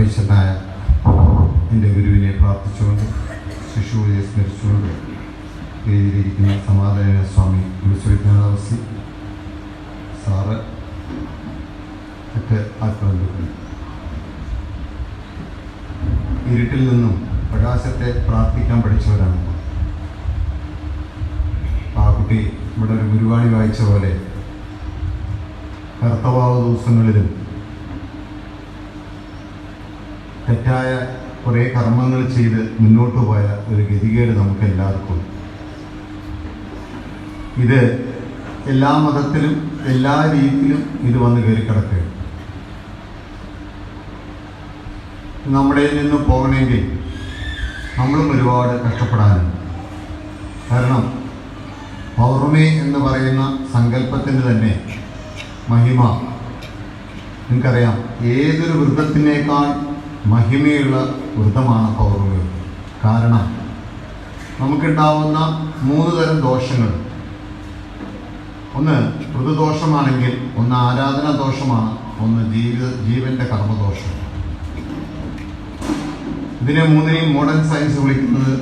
വൈശ്വനായ എൻ്റെ ഗുരുവിനെ പ്രാർത്ഥിച്ചുകൊണ്ട് ശിശുവിനെ സ്മരിച്ചുകൊണ്ട് വേദിയിലിരിക്കുന്ന സമാധാന സ്വാമി ഗുരുസ്വവിജ്ഞാനാവസി സാറ് ഒക്കെ ആത്മബന്ധുക്കൾ, ഇരുട്ടിൽ നിന്നും പ്രകാശത്തെ പ്രാർത്ഥിക്കാൻ പഠിച്ചവരാണ്. ആ കുട്ടി ഇവിടെ ഒരു ഗുരുവാണി വായിച്ച പോലെ കർത്തവാവ് ദിവസങ്ങളിലും തെറ്റായ കുറേ കർമ്മങ്ങൾ ചെയ്ത് മുന്നോട്ട് പോയ ഒരു ഗതികേട് നമുക്ക് എല്ലാവർക്കും. ഇത് എല്ലാ മതത്തിലും എല്ലാ രീതിയിലും ഇത് വന്ന് കയറി കിടക്കുക. നമ്മുടെ നിന്ന് പോകണമെങ്കിൽ നമ്മളും ഒരുപാട് കഷ്ടപ്പെടാനുണ്ട്. കാരണം പൗർണമി എന്ന് പറയുന്ന സങ്കല്പത്തിന് തന്നെ മഹിമ നിങ്ങൾക്കറിയാം. ഏതൊരു വൃത്തത്തിനേക്കാൾ മഹിമയുള്ള വൃത്തമാണ് പൗർണമി. കാരണം നമുക്കുണ്ടാവുന്ന 3 തരം ദോഷങ്ങൾ. ഒന്ന് ഋതുദോഷമാണെങ്കിൽ, ഒന്ന് ആരാധനാ ദോഷമാണ്, ഒന്ന് ജീവൻ്റെ കർമ്മദോഷം. ഇതിനെ 3നെയും മോഡേൺ സയൻസ് വിളിക്കുന്നത്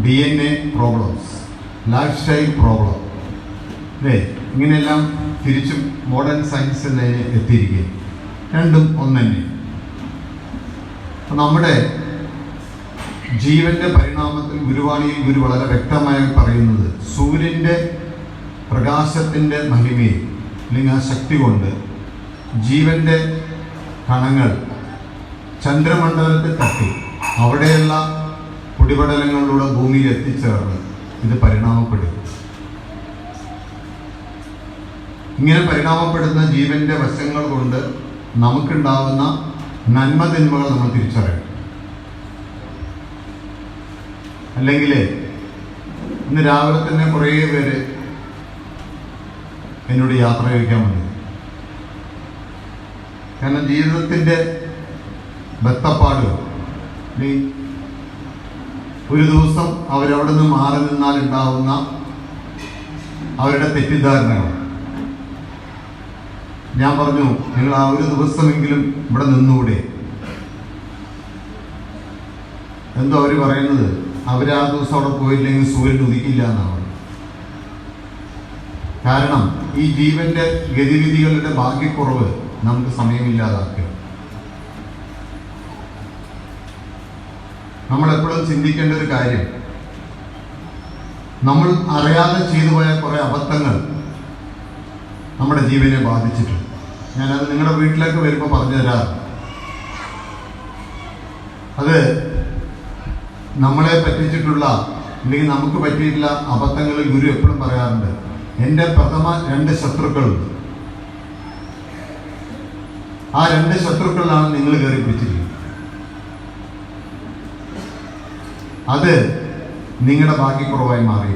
DNA problems, life style problem. അല്ലേ? ഇങ്ങനെയെല്ലാം തിരിച്ചും മോഡേൺ സയൻസിൽ എത്തിയിരിക്കുക. രണ്ടും ഒന്ന് തന്നെ. നമ്മുടെ ജീവന്റെ പരിണാമത്തിൽ ഗുരുവാണിയിൽ ഗുരു വളരെ വ്യക്തമായി പറയുന്നത് സൂര്യൻ്റെ പ്രകാശത്തിൻ്റെ മഹിമയിൽ അല്ലെങ്കിൽ ആ ശക്തി കൊണ്ട് ജീവന്റെ കണങ്ങൾ ചന്ദ്രമണ്ഡലത്തിൽ തട്ടി അവിടെയുള്ള പൊടിപടലങ്ങളിലൂടെ ഭൂമിയിൽ എത്തിച്ചേർന്ന് ഇത് പരിണാമപ്പെടും. ഇങ്ങനെ പരിണാമപ്പെടുന്ന ജീവന്റെ വശങ്ങൾ കൊണ്ട് നമുക്കുണ്ടാവുന്ന നന്മ തിന്മകൾ നമ്മൾ തിരിച്ചറിയണം. അല്ലെങ്കിൽ ഇന്ന് രാവിലെ തന്നെ കുറേ പേര് എന്നോട് യാത്ര ചോദിക്കാൻ വന്നത്. കാരണം ജീവിതത്തിൻ്റെ ബത്തപ്പാടുകൾ, ഒരു ദിവസം അവരവിടെ നിന്ന് മാറി നിന്നാൽ ഉണ്ടാവുന്ന അവരുടെ തെറ്റിദ്ധാരണകൾ. ഞാൻ പറഞ്ഞു, നിങ്ങൾ ആ ഒരു ദിവസമെങ്കിലും ഇവിടെ നിന്നുകൂടെ. എന്തോ അവർ പറയുന്നത്, അവരാ ദിവസം അവിടെ പോയില്ലെങ്കിൽ സൂര്യൻ ഉദിക്കില്ല എന്നാണ്. കാരണം ഈ ജീവന്റെ ഗതിവിധികളുടെ ഭാഗ്യക്കുറവ് നമുക്ക് സമയമില്ലാതാക്കുക. നമ്മളെപ്പോഴും ചിന്തിക്കേണ്ട ഒരു കാര്യം, നമ്മൾ അറിയാതെ ചെയ്തു പോയ കുറേ അബദ്ധങ്ങൾ നമ്മുടെ ജീവനെ ബാധിച്ചിട്ടുണ്ട്. ഞാനത് നിങ്ങളുടെ വീട്ടിലേക്ക് വരുമ്പോൾ പറഞ്ഞു തരാം. അത് നമ്മളെ പറ്റിച്ചിട്ടുള്ള അല്ലെങ്കിൽ നമുക്ക് പറ്റിയിട്ടുള്ള അബദ്ധങ്ങൾ ഗുരു എപ്പോഴും പറയാറുണ്ട്. എൻ്റെ പ്രഥമ 2 ശത്രുക്കളുണ്ട്. ആ 2 ശത്രുക്കളിലാണ് നിങ്ങൾ കയറി പിടിച്ചിരിക്കുന്നത്. അത് നിങ്ങളുടെ ഭാഗ്യക്കുറവായി മാറി.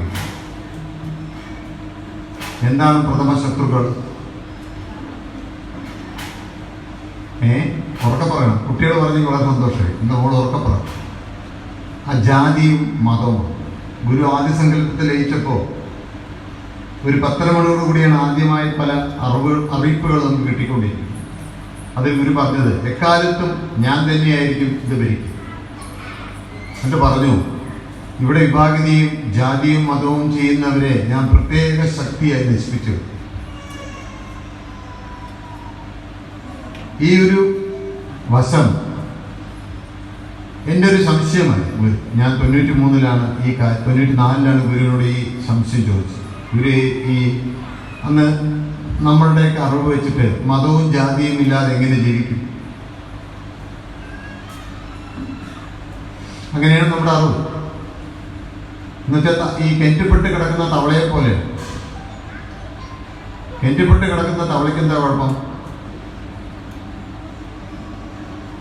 എന്താണ് പ്രഥമ ശത്രുക്കൾ? ഉറക്കെ പറയണം. കുട്ടികൾ പറഞ്ഞെങ്കിൽ വളരെ സന്തോഷമായി. എന്താ മോൾ ഉറക്കെ പറ. ആ ജാതിയും മതവും. ഗുരു ആദ്യ സങ്കല്പത്തിൽ ലയിച്ചപ്പോൾ ഒരു 10 മണിയോട് കൂടിയാണ് ആദ്യമായി പല അറിയിപ്പുകൾ നമുക്ക് കിട്ടിക്കൊണ്ടിരിക്കുന്നത്. അതിൽ ഗുരു പറഞ്ഞത്, എക്കാലത്തും ഞാൻ തന്നെയായിരിക്കും ഇത് ഭരിക്കും. എന്നിട്ട് പറഞ്ഞു, ഇവിടെ വിഭാഗിതയും ജാതിയും മതവും ചെയ്യുന്നവരെ ഞാൻ പ്രത്യേക ശക്തിയായി നശിപ്പിച്ചു. ഈ ഒരു വശം എൻ്റെ ഒരു സംശയമായി. ഞാൻ 93-ലാണ് 94-ലാണ് ഗുരുവിനോട് ഈ സംശയം ചോദിച്ചത്. ഗുരു, ഈ അന്ന് നമ്മളുടെയൊക്കെ അറിവ് വെച്ചിട്ട് മതവും ജാതിയും ഇല്ലാതെ എങ്ങനെ ജീവിക്കും? അങ്ങനെയാണ് നമ്മുടെ അറിവ്. എന്നുവെച്ചാൽ ഈ കെൻറ്റുപെട്ട് കിടക്കുന്ന തവളയെ പോലെ. കെൻറ്റുപെട്ട് കിടക്കുന്ന തവളയ്ക്ക് എന്താ കുഴപ്പം?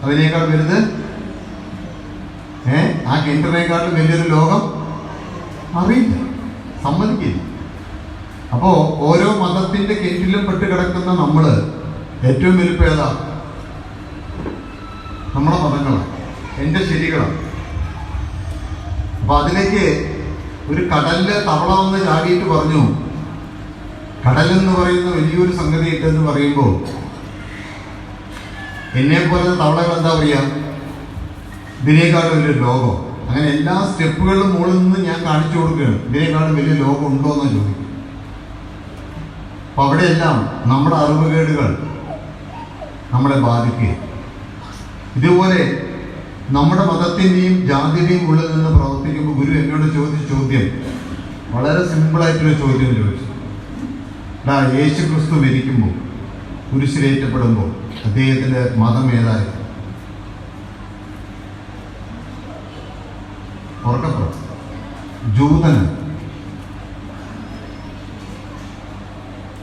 അതിനേക്കാൾ വലുത് ആ കെൻറ്റിനേക്കാളും വലിയൊരു ലോകം അറിയില്ല, സമ്മതിക്കില്ല. അപ്പോൾ ഓരോ മതത്തിന്റെ കെൻറ്റിലും പെട്ട് കിടക്കുന്ന നമ്മള് ഏറ്റവും വലുപ്പം ഏതാ? നമ്മുടെ മതങ്ങളാണ്, എൻ്റെ ശരികളാണ്. അപ്പൊ അതിലേക്ക് ഒരു കടലിലെ തവള വന്ന് ചാടിയിട്ട് പറഞ്ഞു, കടലെന്ന് പറയുന്ന വലിയൊരു സംഗതി ഇട്ടെന്ന് പറയുമ്പോൾ എന്നെപ്പോലെ തവളകൾ എന്താ പറയുക, ഇതിനേക്കാളും വലിയ ലോകം. അങ്ങനെ എല്ലാ സ്റ്റെപ്പുകളിലും മുകളിൽ നിന്ന് ഞാൻ കാണിച്ചു കൊടുക്കുകയാണ്, ഇതിനേക്കാളും വലിയ ലോകം ഉണ്ടോ എന്ന് ചോദിക്കും. അപ്പം അവിടെയെല്ലാം നമ്മുടെ അറിവുകേടുകൾ നമ്മളെ ബാധിക്കുക. ഇതുപോലെ നമ്മുടെ മതത്തിൻ്റെയും ജാതിയുടെയും ഉള്ളിൽ നിന്ന് പ്രവർത്തിക്കുമ്പോൾ ഗുരു എന്നോട് ചോദിച്ച ചോദ്യം വളരെ സിമ്പിളായിട്ടൊരു ചോദ്യം ചോദിച്ചു. യേശു ക്രിസ്തു മരിക്കുമ്പോൾ, കുരിശിലേറ്റപ്പെടുമ്പോൾ അദ്ദേഹത്തിൻ്റെ മതം ഏതായിരുന്നു? ഉറക്കപ്പുറം ജൂതന്.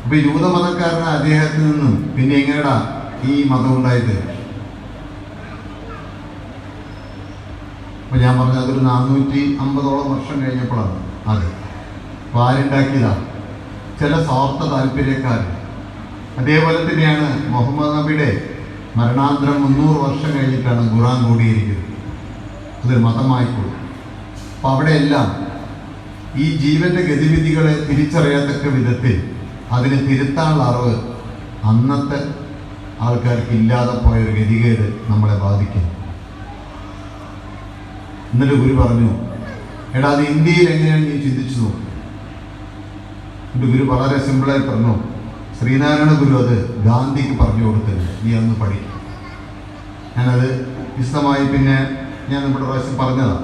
അപ്പൊ ജൂതമതക്കാരന് അദ്ദേഹത്തിൽ നിന്നും പിന്നെ എങ്ങനെയാ ഈ മതം ഉണ്ടായത്? അപ്പൊ ഞാൻ പറഞ്ഞത് അതൊരു 450ഓളം വർഷം കഴിഞ്ഞപ്പോഴാണ് അത്. അപ്പൊ ആരുണ്ടാക്കിയതാണ്? ചില സ്വാർത്ഥ താല്പര്യക്കാർ. അതേപോലെ തന്നെയാണ് മുഹമ്മദ് നബിയുടെ മരണാന്തരം 300 വർഷം കഴിഞ്ഞിട്ടാണ് ഖുർആൻ കൂടിയിരിക്കുന്നത്. അതൊരു മതമായിക്കോളും. അപ്പം അവിടെയെല്ലാം ഈ ജീവന്റെ ഗതിവിധികളെ തിരിച്ചറിയത്തക്ക വിധത്തിൽ അതിനെ തിരുത്താനുള്ള അറിവ് അന്നത്തെ ആൾക്കാർക്ക് ഇല്ലാതെ പോയൊരു ഗതികേട് നമ്മളെ ബാധിക്കുന്നു. എന്നിട്ട് ഗുരു പറഞ്ഞു, എടാ അത് ഇന്ത്യയിൽ എങ്ങനെയാണ് നീ ചിന്തിച്ചു നോക്കും. എന്നിട്ട് ഗുരു വളരെ സിമ്പിളായി പറഞ്ഞു, ശ്രീനാരായണ ഗുരു അത് ഗാന്ധിക്ക് പറഞ്ഞു കൊടുത്തില്ല, നീ അന്ന് പഠിക്കും. ഞാനത് വിശദമായി പിന്നെ ഞാൻ നമ്മുടെ പ്രാവശ്യം പറഞ്ഞതാണ്.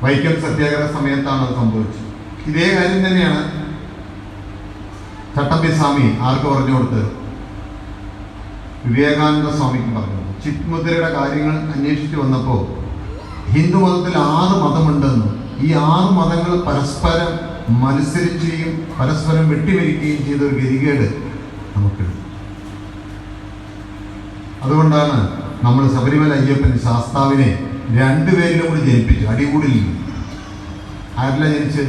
വൈക്കം സത്യാഗ്രഹ സമയത്താണ് അത് സംഭവിച്ചത്. ഇതേ കാര്യം തന്നെയാണ് ചട്ടമ്പി സ്വാമി ആർക്ക് പറഞ്ഞു കൊടുത്തത്? വിവേകാനന്ദ സ്വാമിക്ക് പറഞ്ഞു. ചിത്മുദ്രയുടെ കാര്യങ്ങൾ അന്വേഷിച്ച് വന്നപ്പോൾ ഹിന്ദു മതത്തിൽ 6 മതമുണ്ടെന്നും ഈ 6 മതങ്ങൾ പരസ്പരം മത്സരിക്കുകയും പരസ്പരം വെട്ടിമരിക്കുകയും ചെയ്ത ഒരു ഗതികേട് നമുക്കുണ്ട്. അതുകൊണ്ടാണ് നമ്മൾ ശബരിമല അയ്യപ്പൻ ശാസ്താവിനെ 2 പേരിലും കൂടി ജനിപ്പിച്ചു. അടികൂടില്ല. ആരെല്ലാം ജനിച്ച്?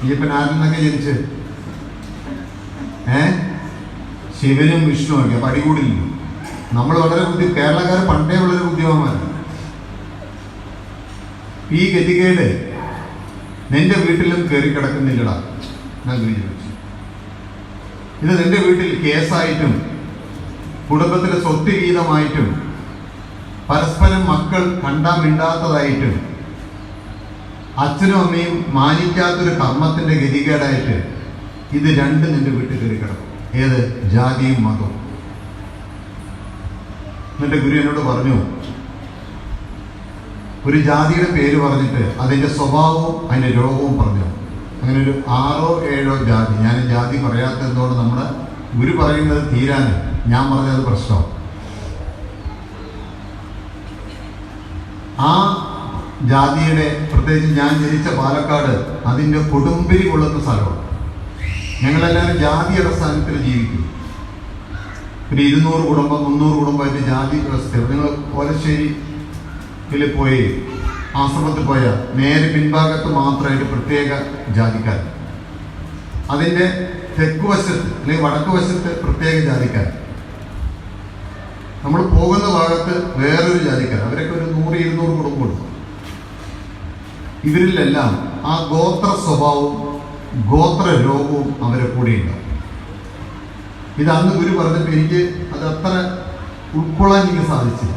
അയ്യപ്പൻ ആരിൽ നിന്നൊക്കെ ജനിച്ച്? ശിവനും വിഷ്ണുവൊക്കെ. അപ്പം അടികൂടില്ല. നമ്മൾ വളരെ കേരളക്കാർ പണ്ടേ വളരെ ബുദ്ധിമാന്മാരാണ്. ഈ ഗതികേട് നിന്റെ വീട്ടിലും കയറി കിടക്കുന്നില്ലടാ ഞാൻ ചോദിച്ചു. ഇത് നിന്റെ വീട്ടിൽ കേസായിട്ടും കുടുംബത്തിലെ സ്വത്ത് ഗീതമായിട്ടും പരസ്പരം മക്കൾ കണ്ടാ മിണ്ടാത്തതായിട്ടും അച്ഛനും അമ്മയും മാനിക്കാത്തൊരു കർമ്മത്തിന്റെ ഗതികേടായിട്ട് ഇത് 2 നിന്റെ വീട്ടിൽ കയറി കിടക്കും. ഏത്? ജാതിയും മതവും. എന്നിട്ട് ഗുരു എന്നോട് പറഞ്ഞു, ഒരു ജാതിയുടെ പേര് പറഞ്ഞിട്ട് അതിൻ്റെ സ്വഭാവവും അതിൻ്റെ രോഗവും പറഞ്ഞു. അങ്ങനെ ഒരു 6ഓ 7ഓ ജാതി. ഞാൻ ജാതി പറയാത്തതുകൊണ്ട് നമ്മുടെ ഗുരു പറയുന്നത് തീരാന് ഞാൻ പറഞ്ഞത് പ്രശ്നം. ആ ജാതിയുടെ, പ്രത്യേകിച്ച് ഞാൻ ജനിച്ച പാലക്കാട്, അതിൻ്റെ കൊടുമ്പിരി കൊള്ളുന്ന സ്ഥലമാണ്. ഞങ്ങളെല്ലാവരും ജാതി അടിസ്ഥാനത്തിൽ ജീവിക്കും. ഒരു 200 കുടുംബം 300 കുടുംബമായിട്ട് ജാതി വ്യവസ്ഥ. നിങ്ങൾ ഓലശ്ശേരിയിൽ പോയി ആശ്രമത്തിൽ പോയാൽ നേരെ പിൻഭാഗത്ത് മാത്രമായിട്ട് പ്രത്യേക ജാതിക്കാർ, അതിൻ്റെ തെക്ക് വശത്ത് അല്ലെങ്കിൽ വടക്ക് വശത്ത് പ്രത്യേക ജാതിക്കാർ, നമ്മൾ പോകുന്ന ഭാഗത്ത് വേറൊരു ജാതിക്കാർ. അവരൊക്കെ ഒരു 100-200 കുടുംബമുണ്ട്. ഇവരിലെല്ലാം ആ ഗോത്ര സ്വഭാവവും ഗോത്ര രോഗവും അവരെ കൂടെയുണ്ടാവും. ഇത് അന്ന് ഗുരു പറഞ്ഞപ്പോൾ എനിക്ക് അത് അത്ര ഉൾക്കൊള്ളാൻ എനിക്ക് സാധിച്ചില്ല.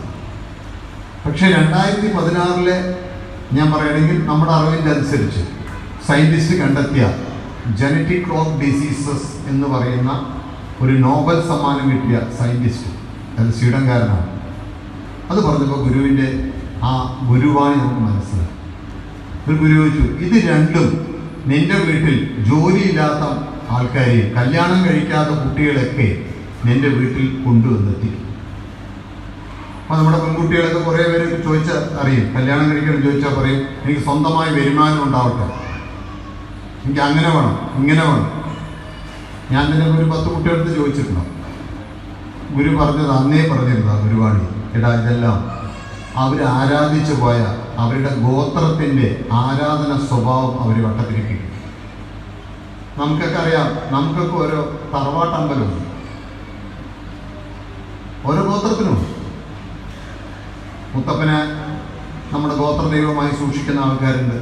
പക്ഷേ 2016 ഞാൻ പറയുകയാണെങ്കിൽ നമ്മുടെ അറിവിൻ്റെ അനുസരിച്ച് സയൻറ്റിസ്റ്റ് കണ്ടെത്തിയ ജനറ്റിക് ക്ലോക്ക് ഡിസീസസ് എന്ന് പറയുന്ന ഒരു നോബൽ സമ്മാനം കിട്ടിയ സയൻറ്റിസ്റ്റ്, അത് സ്വീഡൻകാരനാണ്. അത് പറഞ്ഞപ്പോൾ ഗുരുവിൻ്റെ ആ ഗുരുവാണി നമുക്ക് മനസ്സിലായി. ഒരു ഗുരു ചോദിച്ചു, ഇത് 2ഉം നിന്റെ വീട്ടിൽ ജോലിയില്ലാത്ത ആൾക്കാരെയും കല്യാണം കഴിക്കാത്ത കുട്ടികളൊക്കെ നിന്റെ വീട്ടിൽ കൊണ്ടുവന്നെത്തിക്കും. അപ്പോൾ നമ്മുടെ പെൺകുട്ടികളൊക്കെ കുറേ പേര് ചോദിച്ചാൽ അറിയും, കല്യാണം കഴിക്കണം ചോദിച്ചാൽ പറയും, എനിക്ക് സ്വന്തമായി വരുമാനം ഉണ്ടാവട്ടെ, എനിക്ക് അങ്ങനെ വേണം ഇങ്ങനെ വേണം. ഞാൻ തന്നെ ഒരു 10 കുട്ടികളടുത്ത് ചോദിച്ചിട്ടുണ്ടോ? ഗുരു പറഞ്ഞത് അന്നേ പറഞ്ഞിരുന്ന ഗുരുവാണി, എടാ ഇതെല്ലാം അവർ ആരാധിച്ചു പോയ അവരുടെ ഗോത്രത്തിൻ്റെ ആരാധന സ്വഭാവം അവർ വട്ടത്തിരിപ്പിക്കും. നമുക്കൊക്കെ അറിയാം, നമുക്കൊക്കെ ഓരോ തറവാട്ടമ്പലമുണ്ട്, ഓരോ ഗോത്രത്തിനും. മുത്തപ്പനെ നമ്മുടെ ഗോത്രദൈവമായി സൂക്ഷിക്കുന്ന ആൾക്കാരുണ്ട്.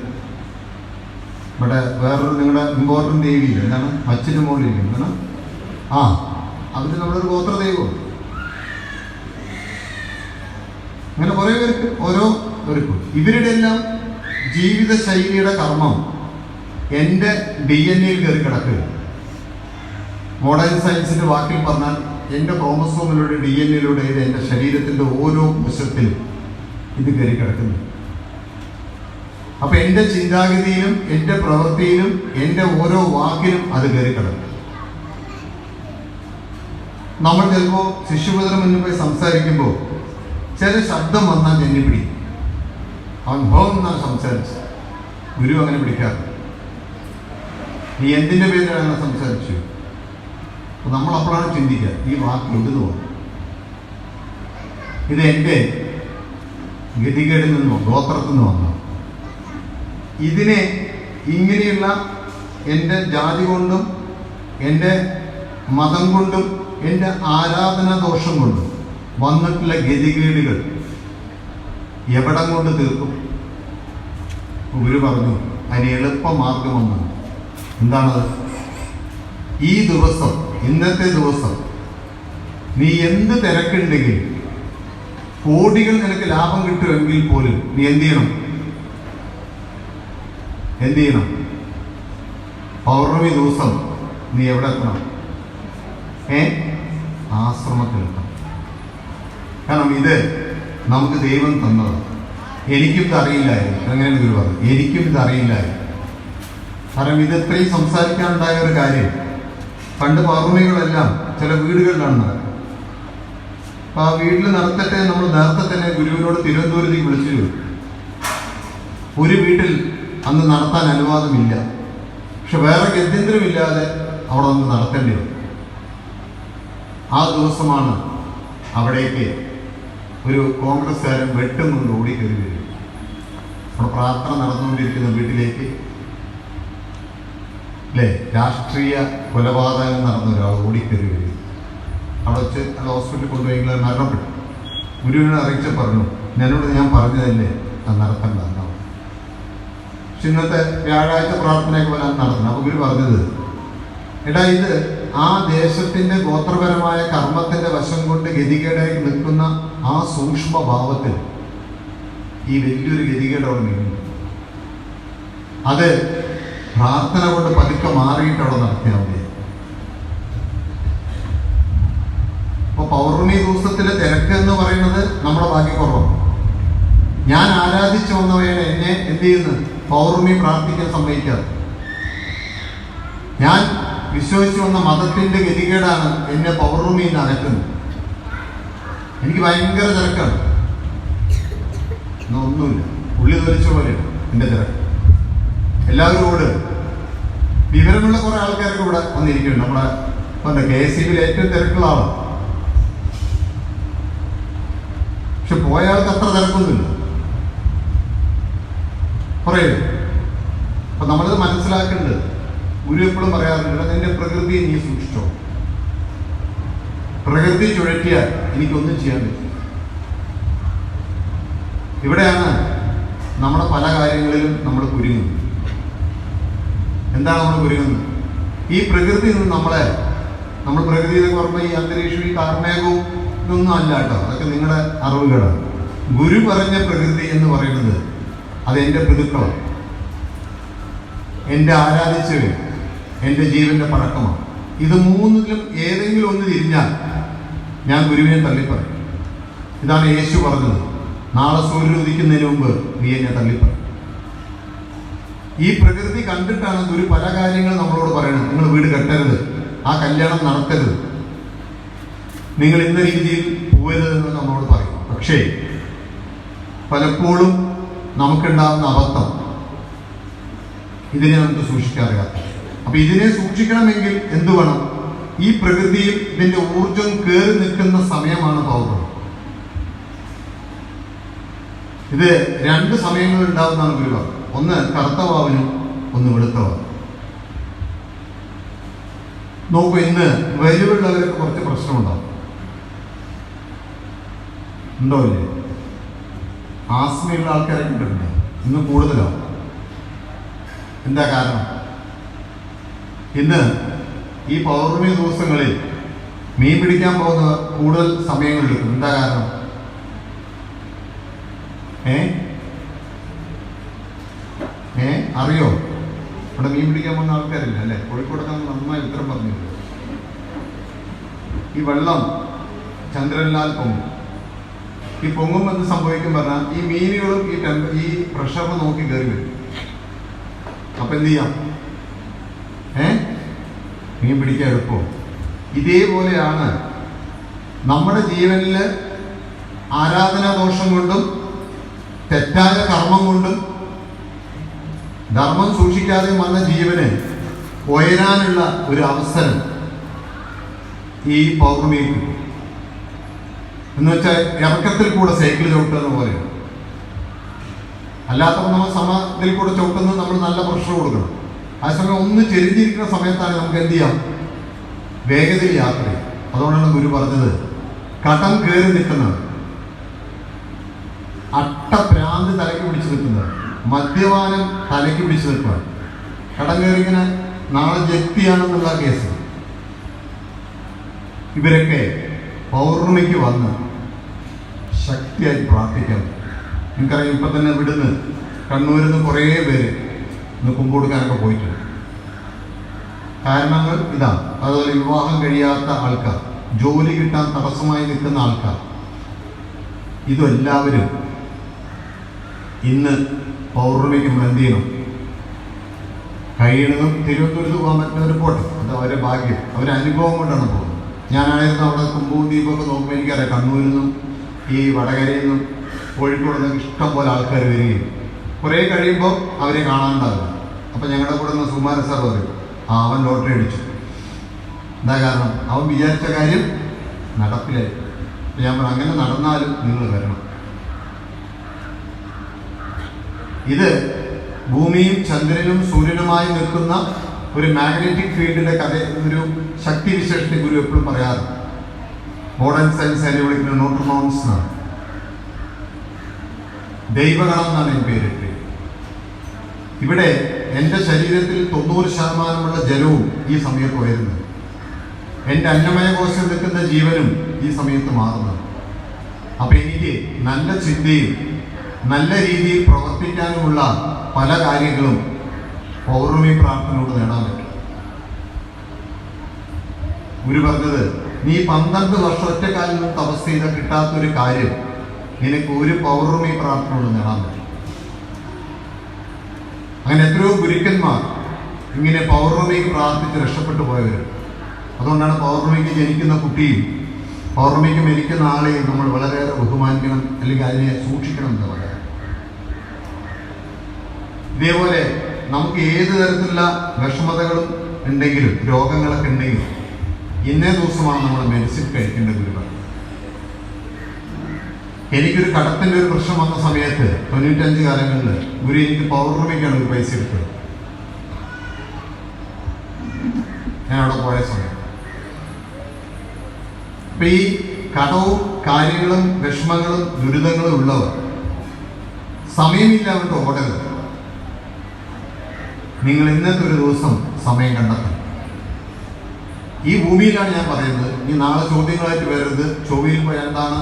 ഇവിടെ വേറൊരു നിങ്ങളുടെ ഇമ്പോർട്ടൻ്റ് ദേവിയില്ല, എന്താണ് അച്ഛനും മോളില്ല, എന്താണ് അവർ നമ്മളൊരു ഗോത്രദൈവം. അങ്ങനെ കുറേ പേർക്ക് ഓരോരുക്കും ഇവരുടെ എല്ലാം ജീവിത ശൈലിയുടെ കർമ്മം എൻ്റെ DNA കയറി കിടക്കുക. മോഡേൺ സയൻസിൻ്റെ വാക്കിൽ പറഞ്ഞാൽ എൻ്റെ ക്രോമസോമിലൂടെ DNA ഇത് എൻ്റെ ശരീരത്തിൻ്റെ ഓരോ വശത്തിലും ഇത് കയറി കിടക്കുന്നു. അപ്പം എൻ്റെ ചിന്താഗതിയിലും എൻ്റെ പ്രവൃത്തിയിലും എൻ്റെ ഓരോ വാക്കിലും അത് കയറി കിടക്കും. നമ്മൾ ചിലപ്പോൾ ശിശുപുത്ര മുന്നിൽ പോയി സംസാരിക്കുമ്പോൾ ചില ശബ്ദം വന്നാൽ എന്നെ പിടിക്കും. അവൻ ഭവം എന്നാണ് സംസാരിച്ചത്. ഗുരു അങ്ങനെ പിടിക്കാറ്. നീ എന്തിൻ്റെ പേരിലാണ് അങ്ങനെ സംസാരിച്ചു? അപ്പം നമ്മൾ അപ്പോഴാണ് ചിന്തിക്കുക, ഈ വാക്ക് എവിടുന്ന് വന്നു? ഇത് എൻ്റെ ഗതികേടിൽ നിന്നോ ഗോത്രത്തിൽ നിന്ന് വന്നോ? ഇതിനെ ഇങ്ങനെയുള്ള എൻ്റെ ജാതി കൊണ്ടും എൻ്റെ മതം കൊണ്ടും എൻ്റെ ആരാധനാ ദോഷം കൊണ്ടും വന്നിട്ടുള്ള ഗതികേടുകൾ എവിടം കൊണ്ട് തീർക്കും? ഗുരു പറഞ്ഞു അതിന് എളുപ്പമാർഗമൊന്ന്. എന്താണത്? ഈ ദിവസം, ഇന്നത്തെ ദിവസം നീ എന്ത് തിരക്കുണ്ടെങ്കിൽ, കോടികൾ നിനക്ക് ലാഭം കിട്ടുമെങ്കിൽ പോലും നീ എന്ത് ചെയ്യണം? പൗർണമി ദിവസം നീ എവിടെ എത്തണം? ആശ്രമത്തിലെത്തണം. കാരണം ഇത് നമുക്ക് ദൈവം തന്നതാണ്. എനിക്കും ഇത് അറിയില്ലായിരുന്നു. അങ്ങനെയാണ് ഗുരു പറഞ്ഞത്, എനിക്കും ഇത് അറിയില്ലായിരുന്നു. കാരണം ഇത് ഇത്രയും സംസാരിക്കാനുണ്ടായ ഒരു കാര്യം, പണ്ട് പൗർണമികളെല്ലാം ചില വീടുകളിലാണ് നടക്കുന്നത്. അപ്പോൾ ആ വീട്ടിൽ നടത്തട്ടെ നമ്മൾ നേരത്തെ തന്നെ ഗുരുവിനോട് തിരുവനന്തപുരത്തേക്ക് വിളിച്ചു. ഒരു വീട്ടിൽ അന്ന് നടത്താൻ അനുവാദമില്ല. പക്ഷെ വേറെ ഗത്യന്തരമില്ലാതെ അവിടെ നമുക്ക് നടത്തേണ്ടി വന്നു. ആ ദിവസമാണ് അവിടേക്ക് ഒരു കോൺഗ്രസ്സുകാരൻ വെട്ടും കൊണ്ട് ഓടിക്കയറി വരും. അവിടെ പ്രാർത്ഥന നടന്നുകൊണ്ടിരിക്കുന്ന വീട്ടിലേക്ക് അല്ലേ രാഷ്ട്രീയ കൊലപാതകം നടന്ന ഒരാൾ ഓടിക്കയറി വരും. അവിടെ വെച്ച് അത് ഹോസ്പിറ്റലിൽ കൊണ്ടുപോയെങ്കിൽ അത് മരണപ്പെട്ടു. ഗുരുവിനെ അറിയിച്ച് പറഞ്ഞു, ഞാൻ പറഞ്ഞതല്ലേ അത് നടത്തണ്ട. പക്ഷെ ഇന്നത്തെ വ്യാഴാഴ്ച പ്രാർത്ഥനയൊക്കെ പോലെ നടത്തണം. അപ്പോൾ ഗുരു പറഞ്ഞത്, എടാ ഇത് ആ ദേശത്തിൻ്റെ ഗോത്രപരമായ കർമ്മത്തിൻ്റെ വശം കൊണ്ട് ഗതികേടായി നിൽക്കുന്ന ആ സൂക്ഷ്മഭാവത്തിൽ ഈ വലിയൊരു ഗതികേട് അവിടെ നീങ്ങുന്നു. അത് പ്രാർത്ഥന കൊണ്ട് പതുക്കെ മാറിയിട്ട് അവിടെ നടത്തിയാൽ മതി. അപ്പൊ പൗർണമി ദിവസത്തിലെ തിരക്ക് എന്ന് പറയുന്നത് നമ്മുടെ ഭാഗ്യക്കുറവാണ്. ഞാൻ ആരാധിച്ചു വന്നവയാണ് എന്നെ എന്ത് ചെയ്യുന്നത്? പൗർണമി പ്രാർത്ഥിക്കാൻ സമ്മതിക്കാറ്. ഞാൻ വിശ്വസിച്ചു വന്ന മതത്തിന്റെ ഗതികേടാണ് എന്നെ പൗർണമിയിൽ നിന്ന് അകറ്റുന്നത്. എനിക്ക് ഭയങ്കര തിരക്കാണ്. ഒന്നുമില്ല, ഉള്ളി തൊലിച്ച പോലെയാണ് എൻ്റെ തിരക്ക്. എല്ലാവരോട് വിവരമുള്ള കുറെ ആൾക്കാരൊക്കെ ഇവിടെ വന്നിരിക്കുന്നുണ്ട്. നമ്മുടെ KSEBിൽ ഏറ്റവും തിരക്കുള്ള ആളാണ്. പക്ഷെ പോയ ആൾക്ക് അത്ര തിരക്കൊന്നുമില്ല. പറയൂ. അപ്പൊ നമ്മളിത് മനസ്സിലാക്കേണ്ടത്, ഗുരു എപ്പോഴും പറയാറുണ്ട്, നിന്റെ പ്രകൃതിയെ നീ സൂക്ഷിച്ചോ. പ്രകൃതി ചുഴറ്റിയാൽ എനിക്കൊന്നും ചെയ്യാൻ പറ്റും. ഇവിടെയാണ് നമ്മുടെ പല കാര്യങ്ങളിലും നമ്മൾ കുരുങ്ങുന്നത്. എന്താണ് നമ്മൾ കുരുങ്ങുന്നത്? ഈ പ്രകൃതി നിന്ന് നമ്മൾ പ്രകൃതി എന്നൊക്കെ പറയുമ്പോൾ ഈ അന്തരീക്ഷം, ഈ കാർമേഘവും ഇതൊന്നും അല്ല കേട്ടോ. അതൊക്കെ നിങ്ങളുടെ അറിവുകളാണ്. ഗുരു പറഞ്ഞ പ്രകൃതി എന്ന് പറയുന്നത് അത് എൻ്റെ പിതൃക്കളാണ്, എൻ്റെ ആരാധിച്ചവർ, എൻ്റെ ജീവന്റെ പഴക്കമാണ്. ഇത് മൂന്നിലും ഏതെങ്കിലും ഒന്ന് തിരിഞ്ഞാൽ ഞാൻ ഗുരുവിനെ തള്ളിപ്പറയും. ഇതാണ് യേശു പറഞ്ഞത്, നാളെ സൂര്യൻ ഉദിക്കുന്നതിന് മുമ്പ് നീ എന്നെ തള്ളിപ്പറയും. ഈ പ്രകൃതി കണ്ടിട്ടാണ് ഗുരു പല കാര്യങ്ങളും നമ്മളോട് പറയുന്നത്. നിങ്ങൾ വീട് കെട്ടരുത്, ആ കല്യാണം നടത്തരുത്, നിങ്ങൾ ഇന്ന രീതിയിൽ പോകരുതെന്ന് നമ്മളോട് പറയും. പക്ഷേ പലപ്പോഴും നമുക്കുണ്ടാകുന്ന അബദ്ധം ഇതിനെ നമുക്ക് സൂക്ഷിക്കാറിയാത്ത. അപ്പൊ ഇതിനെ സൂക്ഷിക്കണമെങ്കിൽ എന്തു വേണം? ഈ പ്രകൃതിയിൽ ഇതിന്റെ ഊർജം കയറി നിൽക്കുന്ന സമയമാണ് പൗർണമി. ഇത് രണ്ട് സമയങ്ങൾ ഉണ്ടാവുന്നതാണ് ഗുരു പറഞ്ഞത്. ഒന്ന് കറുത്ത വാവിനും ഒന്ന് വെളുത്ത വാവിനും. നോക്കൂ, ഇന്ന് വലുവുള്ളവർക്ക് കുറച്ച് പ്രശ്നമുണ്ടാവും. ഉണ്ടോ ഇല്ലേ? ആസ്മയുള്ള ആൾക്കാരൊക്കെ ഉണ്ടല്ലോ, ഇന്ന് കൂടുതലാണ്. എന്താ കാരണം? ഇന്ന് ഈ പൗർണമി ദിവസങ്ങളിൽ മീൻ പിടിക്കാൻ പോകുന്ന കൂടുതൽ സമയങ്ങളെടുക്കും. എന്താ കാരണം? ഏ ഏ അറിയോ? ഇവിടെ മീൻ പിടിക്കാൻ വന്ന ആൾക്കാരില്ല അല്ലേ? കോഴിക്കോടൊക്കെ നന്നായി ഉത്തരം പറഞ്ഞില്ല. ഈ വെള്ളം ചന്ദ്രനിലാൽ പൊങ്ങും. ഈ പൊങ്ങും എന്ത് സംഭവിക്കും പറഞ്ഞാൽ ഈ മീനുകളും ഈ പ്രഷറിനെ നോക്കി കയറി വരും. അപ്പൊ എന്ത് ചെയ്യാം? മീൻ പിടിക്കാൻ എളുപ്പം. ഇതേപോലെയാണ് നമ്മുടെ ജീവനിൽ ആരാധനാദോഷം കൊണ്ടും തെറ്റായ കർമ്മം കൊണ്ടും ധർമ്മം സൂക്ഷിക്കാതെ വന്ന ജീവന് ഉയരാനുള്ള ഒരു അവസരം ഈ പൗർണമിയിൽ കിട്ടും. എന്ന് വെച്ചാൽ ഇറക്കത്തിൽ കൂടെ സൈക്കിൾ ചവിട്ടുന്ന പോലെ. അല്ലാത്തപ്പോൾ നമ്മൾ സമത്തിൽ കൂടെ ചവിട്ടുന്നത് നമ്മൾ നല്ല പ്രഷർ കൊടുക്കണം. ആ സമയം ഒന്ന് ചെരിഞ്ഞിരിക്കുന്ന സമയത്താണ് നമുക്ക് എന്ത് ചെയ്യാം? വേഗതയിൽ യാത്ര ചെയ്യാം. അതുകൊണ്ടാണ് ഗുരു പറഞ്ഞത് കടം കയറി നിൽക്കുന്നത്, അട്ടഭ്രാന്ത് തലയ്ക്ക് പിടിച്ച് നിൽക്കുന്നത്, മദ്യപാനം തലയ്ക്ക് പിടിച്ച് നിൽക്കുക, കടം കയറി ഇങ്ങനെ നാളെ ജപ്തിയാണെന്നുള്ള കേസ്. ഇവരൊക്കെ പൗർണമിക്ക് വന്ന് ശക്തിയായി പ്രാർത്ഥിക്കാം. നിങ്ങൾക്കറിയാം, ഇപ്പം തന്നെ ഇവിടുന്ന് കണ്ണൂരിൽ നിന്ന് കുറേ പേര് ഇന്ന് കുമ്പ് കൊടുക്കാനൊക്കെ പോയിട്ടുണ്ട്. കാരണങ്ങൾ ഇതാണ്. അതുപോലെ വിവാഹം കഴിയാത്ത ആൾക്കാർ, ജോലി കിട്ടാൻ തടസ്സമായി നിൽക്കുന്ന ആൾക്കാർ, ഇതെല്ലാവരും ഇന്ന് പൗർണമിക്ക് നമ്മൾ എന്ത് ചെയ്യണം? കഴിയണതും തിരുവനന്തപുരത്ത് പോകാൻ പറ്റുന്നവർ പോട്ടെ, അത് അവരെ ഭാഗ്യം, അവരെ അനുഭവം കൊണ്ടാണ് പോകുന്നത്. ഞാനായിരുന്നു അവിടെ കുമ്പവും ദ്വീപൊക്കെ നോക്കുമ്പോൾ എനിക്കറിയാം, കണ്ണൂരിൽ നിന്നും ഈ വടകരയിൽ നിന്നും കോഴിക്കോട് നിന്നും ഇഷ്ടം പോലെ ആൾക്കാർ വരികയും കുറേ കഴിയുമ്പോൾ അവരെ കാണാനുണ്ടാവില്ല. അപ്പം ഞങ്ങളുടെ കൂടെ നിന്ന് സുകുമാരൻ സാർ പറയും, അവൻ ലോട്ടറി അടിച്ചു. എന്താ കാരണം? അവൻ വിചാരിച്ച കാര്യം നടപ്പിലായി. ഞാൻ പറഞ്ഞു, അങ്ങനെ നടന്നാലും നിങ്ങൾ വരണം. ഇത് ഭൂമിയും ചന്ദ്രനും സൂര്യനുമായി നിൽക്കുന്ന ഒരു മാഗ്നറ്റിക് ഫീൽഡിന്റെ ഒരു ശക്തി വിശേഷത്തെ ഗുരു എപ്പോഴും പറയാറ്. മോഡേൺ സയൻസ് അതിനെ വിളിക്കുന്ന ന്യൂട്രോൺസ് എന്നാണ്. ദൈവഗണം എന്നാണ് ഈ പേരിട്ട്. ഇവിടെ എൻ്റെ ശരീരത്തിൽ 90% ജലവും ഈ സമയത്ത് ഉയരുന്നത്. എൻ്റെ അന്നമയ കോശം നിൽക്കുന്ന ജീവനും ഈ സമയത്ത് മാറുന്നത്. അപ്പം എനിക്ക് നല്ല ചിന്തയും നല്ല രീതിയിൽ പ്രവർത്തിക്കാനുമുള്ള പല കാര്യങ്ങളും പൗർണമി പ്രാർത്ഥനയോട് നേടാൻ പറ്റും. ഗുരു പറഞ്ഞത്, നീ 12 വർഷം ഒറ്റക്കാലിൽ നിന്ന് തപസ് ചെയ്താൽ കിട്ടാത്തൊരു കാര്യം നിനക്ക് ഒരു പൗർണമി പ്രാർത്ഥനയോട് നേടാൻ പറ്റും. അങ്ങനെ എത്രയോ ഗുരുക്കന്മാർ ഇങ്ങനെ പൗർണമിക്ക് പ്രാർത്ഥിച്ച് രക്ഷപ്പെട്ടു പോയവർ. അതുകൊണ്ടാണ് പൗർണമിക്ക് ജനിക്കുന്ന കുട്ടിയും പൗർണമിക്ക് മരിക്കുന്ന ആളെയും നമ്മൾ വളരെയേറെ ബഹുമാനിക്കണം, അല്ലെങ്കിൽ അതിനെ സൂക്ഷിക്കണം എന്ന് പറയാം. ഇതേപോലെ നമുക്ക് ഏത് തരത്തിലുള്ള വിഷമതകളും ഉണ്ടെങ്കിലും രോഗങ്ങളൊക്കെ ഉണ്ടെങ്കിലും ഇന്നേ ദിവസമാണ് നമ്മൾ മെഡിസിൻ കഴിക്കേണ്ട ഗുരു പറഞ്ഞു. എനിക്കൊരു കടത്തിൻ്റെ ഒരു പ്രശ്നം വന്ന സമയത്ത് 95 കാലങ്ങളിൽ ഗുരു എനിക്ക് പൗർണമിക്കാണ് ഒരു പൈസ എടുത്തത്. ഞാൻ അവിടെ പോയ സമയം. അപ്പൊ ഈ കടവും കാര്യങ്ങളും വിഷമങ്ങളും ദുരിതങ്ങളും ഉള്ളവർ സമയമില്ലാണ്ട് ഓടരുത്. നിങ്ങൾ ഇന്നത്തെ ഒരു ദിവസം സമയം കണ്ടെത്തണം. ഈ ഭൂമിയിലാണ് ഞാൻ പറയുന്നത്. ഈ നാളെ ചോദ്യങ്ങളായിട്ട് വരരുത്. ചൊവ്വയിൽ പോയാൽ എന്താണ്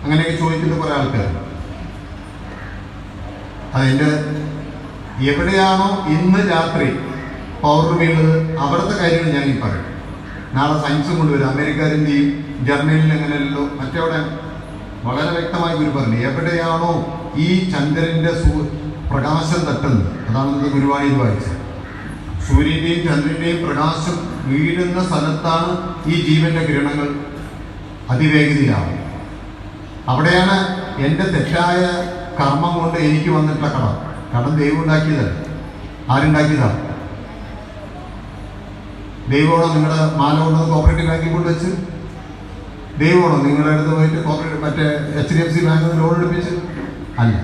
അങ്ങനെയൊക്കെ ചോദിക്കുന്ന കുറേ ആൾക്കാർ. അതിൻ്റെ എവിടെയാണോ ഇന്ന് രാത്രി പൗർണമി ഉള്ളത് അവിടുത്തെ കാര്യങ്ങൾ ഞാൻ ഈ പറയും. നാളെ സയൻസും കൊണ്ടുവരും. അമേരിക്കാരിൻ്റെയും ജർമ്മനിയിൽ അങ്ങനെയല്ലോ മറ്റെവിടെ വളരെ വ്യക്തമായി ഗുരു പറഞ്ഞു, എവിടെയാണോ ഈ ചന്ദ്രൻ്റെ പ്രകാശം തട്ടുന്നത്, അതാണ് ഇന്ന് ഗുരുവായൂർ വായിച്ചത്. സൂര്യൻ്റെയും ചന്ദ്രൻ്റെയും പ്രകാശം വീഴുന്ന സ്ഥലത്താണ് ഈ ജീവന്റെ കിരണങ്ങൾ അതിവേഗതയിലാവും. അവിടെയാണ് എൻ്റെ തെറ്റായ കർമ്മം കൊണ്ട് എനിക്ക് വന്നിട്ടുള്ള കടം ദൈവം ഉണ്ടാക്കിയതല്ല. ആരുണ്ടാക്കിയതാണ്? ദൈവമാണോ നിങ്ങളുടെ മാല കൊണ്ടത് കോപ്പറേറ്റീവ് ബാങ്കിൽ കൊണ്ടുവച്ച്? ദൈവമാണോ നിങ്ങളുടെ അടുത്ത് പോയിട്ട് കോപ്പറേറ്റീവ് മറ്റേ HDFC ബാങ്കിൽ ലോൺ എടുപ്പിച്ച്? അല്ല.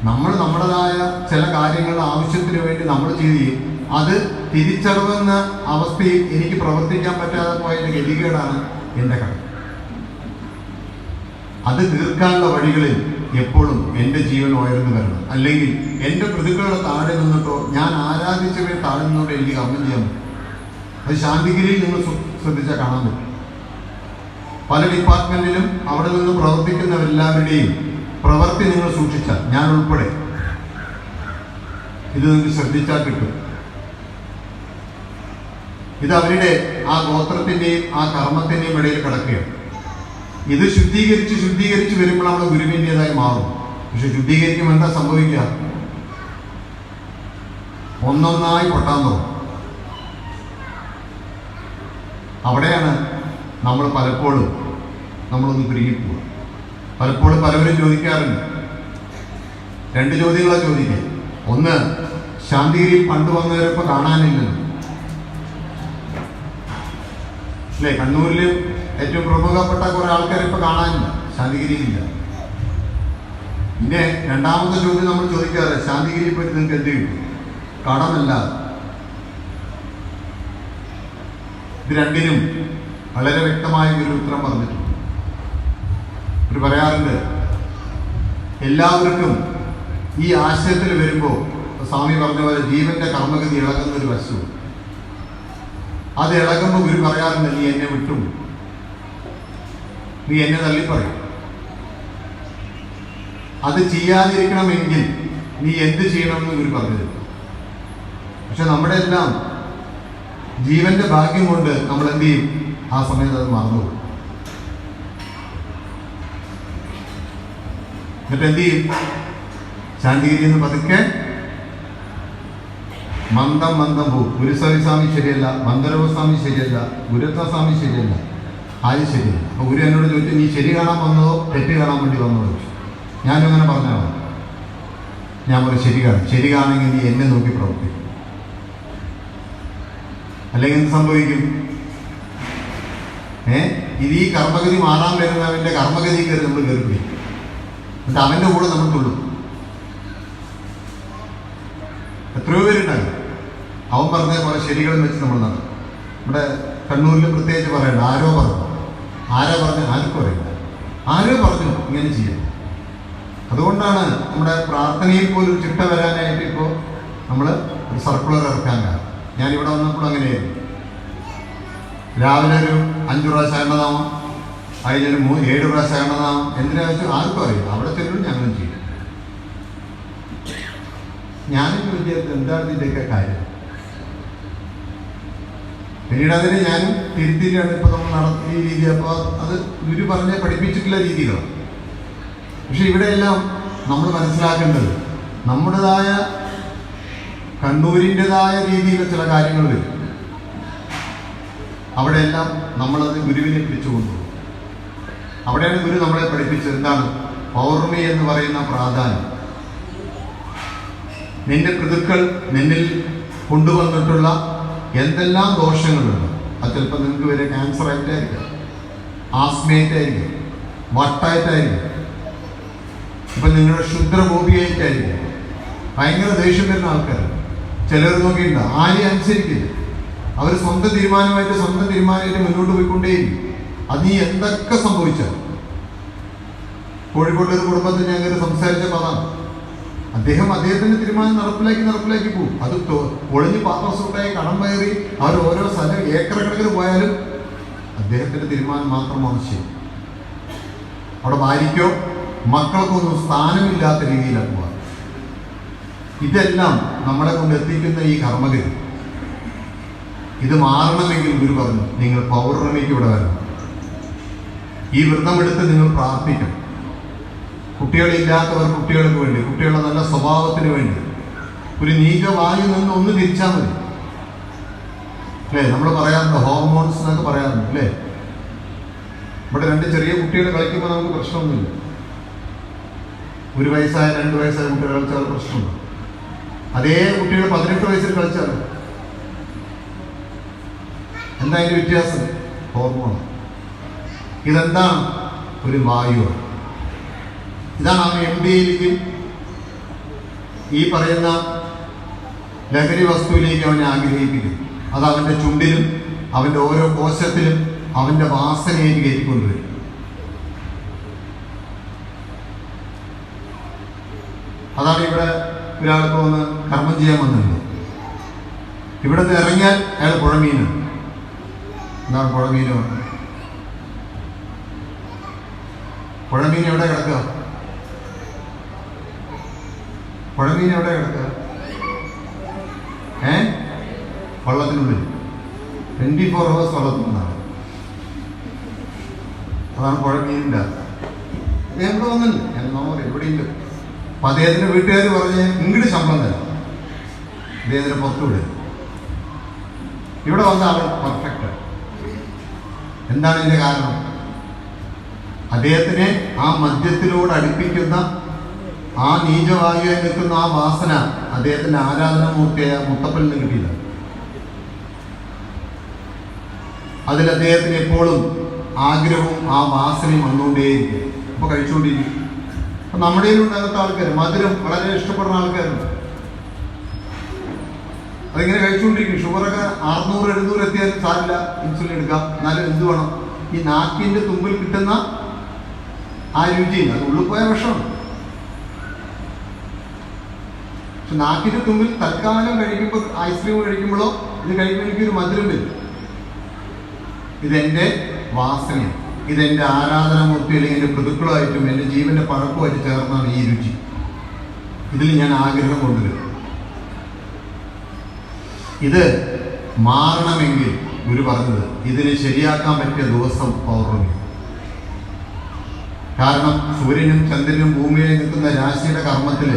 നമ്മൾ നമ്മുടേതായ ചില കാര്യങ്ങളുടെ ആവശ്യത്തിന് വേണ്ടി നമ്മൾ ചെയ്യും. അത് തിരിച്ചറിവുന്ന അവസ്ഥയിൽ എനിക്ക് പ്രവർത്തിക്കാൻ പറ്റാതെ പോയതിൻ്റെ ഗതികേടാണ് എൻ്റെ കടം. അത് തീർക്കാനുള്ള വഴികളിൽ എപ്പോഴും എൻ്റെ ജീവൻ ഉയർന്നു വരണം. അല്ലെങ്കിൽ എൻ്റെ പ്രതികളുടെ താഴെ നിന്നിട്ടോ ഞാൻ ആരാധിച്ചവരെ താഴെ നിന്നോട്ടോ എനിക്ക് കർമ്മം ചെയ്യാൻ പറ്റും. അത് ശാന്തിഗിരിയിൽ നിങ്ങൾ ശ്രദ്ധിച്ചാൽ കാണാൻ പറ്റും. പല ഡിപ്പാർട്ട്മെന്റിലും അവിടെ നിന്ന് പ്രവർത്തിക്കുന്നവരെല്ലാവരുടെയും പ്രവൃത്തി നിങ്ങൾ സൂക്ഷിച്ചാൽ, ഞാൻ ഉൾപ്പെടെ, ഇത് നിങ്ങൾക്ക് ശ്രദ്ധിച്ചാൽ കിട്ടും. ഇത് അവരുടെ ആ ഗോത്രത്തിന്റെയും ആ കർമ്മത്തിന്റെയും ഇടയിൽ കിടക്കുകയാണ്. ഇത് ശുദ്ധീകരിച്ച് വരുമ്പോൾ നമ്മുടെ ഗുരുവിൻ്റെതായി മാറും. പക്ഷെ ശുദ്ധീകരിക്കുമ്പോൾ എന്താ സംഭവിക്കുക? ഒന്നൊന്നായി പൊട്ടാൻ തുടങ്ങും. അവിടെയാണ് പലപ്പോഴും നമ്മളൊന്ന് കുരുങ്ങിപ്പോവുക. പലപ്പോഴും പലവരും ചോദിക്കാറുണ്ട്, 2 ചോദ്യങ്ങളാണ് ചോദിക്കുക. ഒന്ന്, ശാന്തിഗിരിയിൽ പണ്ട് വന്നവരിപ്പോൾ കാണാനില്ലല്ലോ അല്ലേ? കണ്ണൂരിൽ ഏറ്റവും പ്രമുഖപ്പെട്ട കുറെ ആൾക്കാർ ഇപ്പോൾ കാണാനില്ല, ശാന്തിഗിരിയിലില്ല. പിന്നെ രണ്ടാമത്തെ ചോദ്യം നമ്മൾ ചോദിക്കാറ്, ശാന്തിഗിരിയെ പറ്റി നിങ്ങൾക്ക് എന്ത് കിട്ടും? കടമല്ല. ഇത് രണ്ടിനും വളരെ വ്യക്തമായ ഒരു ഉത്തരം പറഞ്ഞിട്ടുണ്ട്. ഒരു പറയാറുണ്ട്, എല്ലാവർക്കും ഈ ആശയത്തിൽ വരുമ്പോൾ സ്വാമി പറഞ്ഞ പോലെ ജീവന്റെ കർമ്മഗതി ഇളകുന്ന ഒരു വശവും, അത് ഇളകുമ്പോൾ ഗുരു പറയാറുണ്ട്, നീ എന്നെ വിട്ടു, നീ എന്നെ തള്ളിപ്പറയും. അത് ചെയ്യാതിരിക്കണമെങ്കിൽ നീ എന്ത് ചെയ്യണമെന്ന് ഗുരു പറഞ്ഞത്. പക്ഷെ നമ്മുടെ എല്ലാം ജീവന്റെ ഭാഗ്യം കൊണ്ട് നമ്മൾ എന്ത് ചെയ്യും? ആ സമയത്ത് അത് മറന്നുപോകും. എന്നിട്ട് എന്ത് ചെയ്യും? ശാന്തിഗിരി എന്ന് പതുക്കെ മന്ദം പോകും. ഗുരുസ്വാമി ശരിയല്ല, മന്ദരവസ്വാമി ശരിയല്ല, ഗുരുത്വസ്വാമി ശരിയല്ല, ആരും ശരിയല്ല. അപ്പൊ ഗുരു എന്നോട് ചോദിച്ചു, നീ ശരി കാണാൻ വന്നതോ തെറ്റ് കാണാൻ വേണ്ടി വന്നോ ചോദിച്ചു. ഞാനും അങ്ങനെ പറഞ്ഞാൽ ഞാൻ പറയും, ശരി കാണുമെങ്കിൽ നീ എന്നെ നോക്കി പ്രവർത്തിക്കും. അല്ലെങ്കിൽ എന്ത് സംഭവിക്കും? ഇത് ഈ കർമ്മഗതി മാറാൻ വരുന്നവന്റെ കർമ്മഗതി കയറി നമ്മൾ കയറി, എന്നിട്ട് അവന്റെ കൂടെ നമ്മൾ തുള്ളും. എത്രയോ പേരുണ്ടാകും. അവൻ പറഞ്ഞ കുറെ ശരികളും വെച്ച് നമ്മൾ നടക്കും. നമ്മുടെ കണ്ണൂരിൽ പ്രത്യേകിച്ച് പറയണ്ട, ആരാ പറഞ്ഞു ആർക്കും അറിയില്ല, ആരോ പറഞ്ഞു ഇങ്ങനെ ചെയ്യാം. അതുകൊണ്ടാണ് നമ്മുടെ പ്രാർത്ഥനയിൽ പോലും ചിട്ട വരാനായിട്ട് ഇപ്പോൾ നമ്മൾ ഒരു സർക്കുലർ ഇറക്കാൻ കാരണം. ഞാനിവിടെ വന്നപ്പോൾ അങ്ങനെയായിരുന്നു. രാവിലെ ഒരു 5 പ്രാവശ്യം എണ്ണനാമം, അതിനൊരു 7 പ്രാവശ്യം എണ്ണനാമം. എന്തിനാ വെച്ചാൽ ആർക്കും അറിയില്ല. അവിടെ ചെല്ലും ഞങ്ങളും ചെയ്യും. ഞാനിപ്പോൾ വിചാരിച്ചത് എന്താണ് ഇതിൻ്റെയൊക്കെ കാര്യം. പിന്നീട് അതിനെ ഞാനും തിരുത്തിയിട്ടാണ് ഇപ്പോൾ നമ്മൾ നടത്തിയ രീതി. അപ്പോൾ അത് ഗുരു പറഞ്ഞ് പഠിപ്പിച്ചിട്ടുള്ള രീതികളാണ്. പക്ഷെ ഇവിടെയെല്ലാം നമ്മൾ മനസ്സിലാക്കേണ്ടത് നമ്മുടേതായ കണ്ണൂരിൻ്റെതായ രീതിയിൽ ചില കാര്യങ്ങൾ വരും. അവിടെയെല്ലാം നമ്മളത് ഗുരുവിനെ പിടിച്ചുകൊണ്ടുപോകും. അവിടെയാണ് ഗുരു നമ്മളെ പഠിപ്പിച്ചത് എന്താണ് പൗർണമി എന്ന് പറയുന്ന പ്രാധാന്യം. നിന്റെ പിതൃക്കൾ നിന്നിൽ കൊണ്ടുവന്നിട്ടുള്ള എന്തെല്ലാം ദോഷങ്ങളുണ്ട്, അത് ചിലപ്പോൾ നിങ്ങൾക്ക് വരെ ക്യാൻസർ ആയിട്ടായിരിക്കും, ആസ്മയായിട്ടായിരിക്കും, വട്ടായിട്ടായിരിക്കും, ഇപ്പം നിങ്ങളുടെ ക്ഷുദ്രഗോപിയായിട്ടായിരിക്കും. ഭയങ്കര ദേഷ്യം വരുന്ന ആൾക്കാർ ചിലർ നോക്കിയിട്ടുണ്ട്, ആരെയും അനുസരിക്കില്ല. അവർ സ്വന്തം തീരുമാനമായിട്ട് മുന്നോട്ട് പോയിക്കൊണ്ടേയിരിക്കും. അത് നീ എന്തൊക്കെ സംഭവിച്ചാൽ. കോഴിക്കോട്ടൊരു കുടുംബത്തിൽ ഞങ്ങൾ സംസാരിച്ച പദം, അദ്ദേഹത്തിന്റെ തീരുമാനം നടപ്പിലാക്കി പോകും. അത് ഒളിഞ്ഞ് പാത്രസൂട്ടായി കടം കയറി അവർ ഓരോ സ്ഥലം ഏക്കർ കണക്കിന് പോയാലും അദ്ദേഹത്തിന്റെ തീരുമാനം മാത്രമാണ് ശരി. അവിടെ ഭാര്യയ്ക്കോ മക്കൾക്കൊന്നും സ്ഥാനമില്ലാത്ത രീതിയിലാണ് പോകാൻ. ഇതെല്ലാം നമ്മളെ കൊണ്ട് എത്തിക്കുന്ന ഈ കർമ്മഗതി, ഇത് മാറണമെങ്കിൽ ഗുരു പറഞ്ഞു, നിങ്ങൾ പൗർണമിക്ക് ഇവിടെ വരണം. ഈ വ്രതമെടുത്ത് നിങ്ങൾ പ്രാർത്ഥിക്കണം. കുട്ടികളില്ലാത്തവർ കുട്ടികൾക്ക് വേണ്ടി, കുട്ടികളുടെ നല്ല സ്വഭാവത്തിന് വേണ്ടി ഒരു നീചവായു നിന്ന് ഒന്ന് തിരിച്ചാൽ മതി അല്ലേ? നമ്മൾ പറയാറുണ്ട് ഹോർമോൺസ് എന്നൊക്കെ പറയാറുണ്ട് അല്ലേ? ഇവിടെ 2 ചെറിയ കുട്ടികൾ കളിക്കുമ്പോൾ നമുക്ക് പ്രശ്നമൊന്നുമില്ല. 1 വയസ്സായ 2 വയസ്സായ കുട്ടികൾ കളിച്ചാൽ പ്രശ്നമുണ്ട്. അതേ കുട്ടികൾ 18 വയസ്സിൽ കളിച്ചാൽ എന്താ അതിൻ്റെ വ്യത്യാസം? ഹോർമോൺ. ഇതെന്താണ്? ഒരു വായുവാണ്. ഇതാണ് അവൻ MDയിലേക്ക് ഈ പറയുന്ന ലഹരി വസ്തുവിലേക്ക് അവനെ ആഗ്രഹിപ്പിക്കുന്നത്. അത് അവൻ്റെ ചുണ്ടിലും അവൻ്റെ ഓരോ കോശത്തിലും അവൻ്റെ വാസനയായിട്ട് കയറ്റിക്കൊണ്ടുവരും. അതാണ് ഇവിടെ ഒരാൾക്ക് വന്ന് കർമ്മം ചെയ്യാൻ വന്നിട്ടുണ്ട്. ഇവിടുന്ന് ഇറങ്ങിയാൽ അയാൾ പുഴമീനാണ്. എന്താണ് പുഴമീനോ? പുഴമീൻ എവിടെ കിടക്കുക? പുഴമീൻ എവിടെ കിടക്കുക? വള്ളത്തിനുള്ളിൽ 24 hours വള്ളത്തിനുണ്ടാവും. അതാണ് പുഴമീനിൻ്റെ എവിടെ വന്നില്ല. ഞാൻ നോക്കാം എവിടെയില്ല. അപ്പം അദ്ദേഹത്തിൻ്റെ വീട്ടുകാർ പറഞ്ഞ് ഇങ്ങോട്ട് ശമ്പളം തരാം, അദ്ദേഹത്തിന് പുറത്തു വിടുക. ഇവിടെ വന്ന ആൾ പെർഫെക്റ്റ്. എന്താണ് ഇതിൻ്റെ കാരണം? അദ്ദേഹത്തിനെ ആ മദ്യത്തിലൂടെ അടുപ്പിക്കുന്ന ആ നീചവായുവായി നിൽക്കുന്ന ആ വാസന അദ്ദേഹത്തിന്റെ ആരാധനാമൂർത്തിയായ മുത്തപ്പനിൽ നിന്ന് കിട്ടിയില്ല. അതിൽ അദ്ദേഹത്തിന് എപ്പോഴും ആഗ്രഹവും ആ വാസനയും വന്നുകൊണ്ടേയിരിക്കും. അപ്പോൾ കഴിച്ചുകൊണ്ടിരിക്കും. അപ്പം നമ്മുടെ ഉണ്ടാകാത്ത ആൾക്കാർ മധുരം വളരെ ഇഷ്ടപ്പെടുന്ന ആൾക്കാരുണ്ട്. അതിങ്ങനെ കഴിച്ചുകൊണ്ടിരിക്കും. ഷുഗറൊക്കെ 600-700 എത്തിയാലും സാരില്ല, ഇൻസുലിൻ എടുക്കാം. എന്നാലും എന്ത് വേണം? ഈ നാക്കിൻ്റെ തുമ്പിൽ കിട്ടുന്ന ആ രുചിയും അത് ഉള്ളിൽ പോയ വിഷമാണ്. പക്ഷെ നാക്കിൻ്റെ തുമ്പിൽ തൽക്കാലം കഴിക്കുമ്പോൾ ഐസ്ക്രീം കഴിക്കുമ്പോഴോ ഇത് കഴിക്കുമ്പോൾ എനിക്കൊരു മധുരം വരും. ഇതെൻ്റെ വാസനയാണ്, ഇതെൻ്റെ ആരാധനാമൂർത്തി അല്ലെങ്കിൽ എൻ്റെ പ്രതിക്കളുമായിട്ടും എൻ്റെ ജീവൻ്റെ പഴക്കമായിട്ട് ചേർന്നാണ് ഈ രുചി. ഇതിൽ ഞാൻ ആഗ്രഹം കൊണ്ടുവരും. ഇത് മാറണമെങ്കിൽ ഗുരു പറഞ്ഞത് ഇതിനെ ശരിയാക്കാൻ പറ്റിയ ദിവസം പൗർണമി. കാരണം സൂര്യനും ചന്ദ്രനും ഭൂമിയിൽ നിൽക്കുന്ന രാശിയുടെ കർമ്മത്തിൽ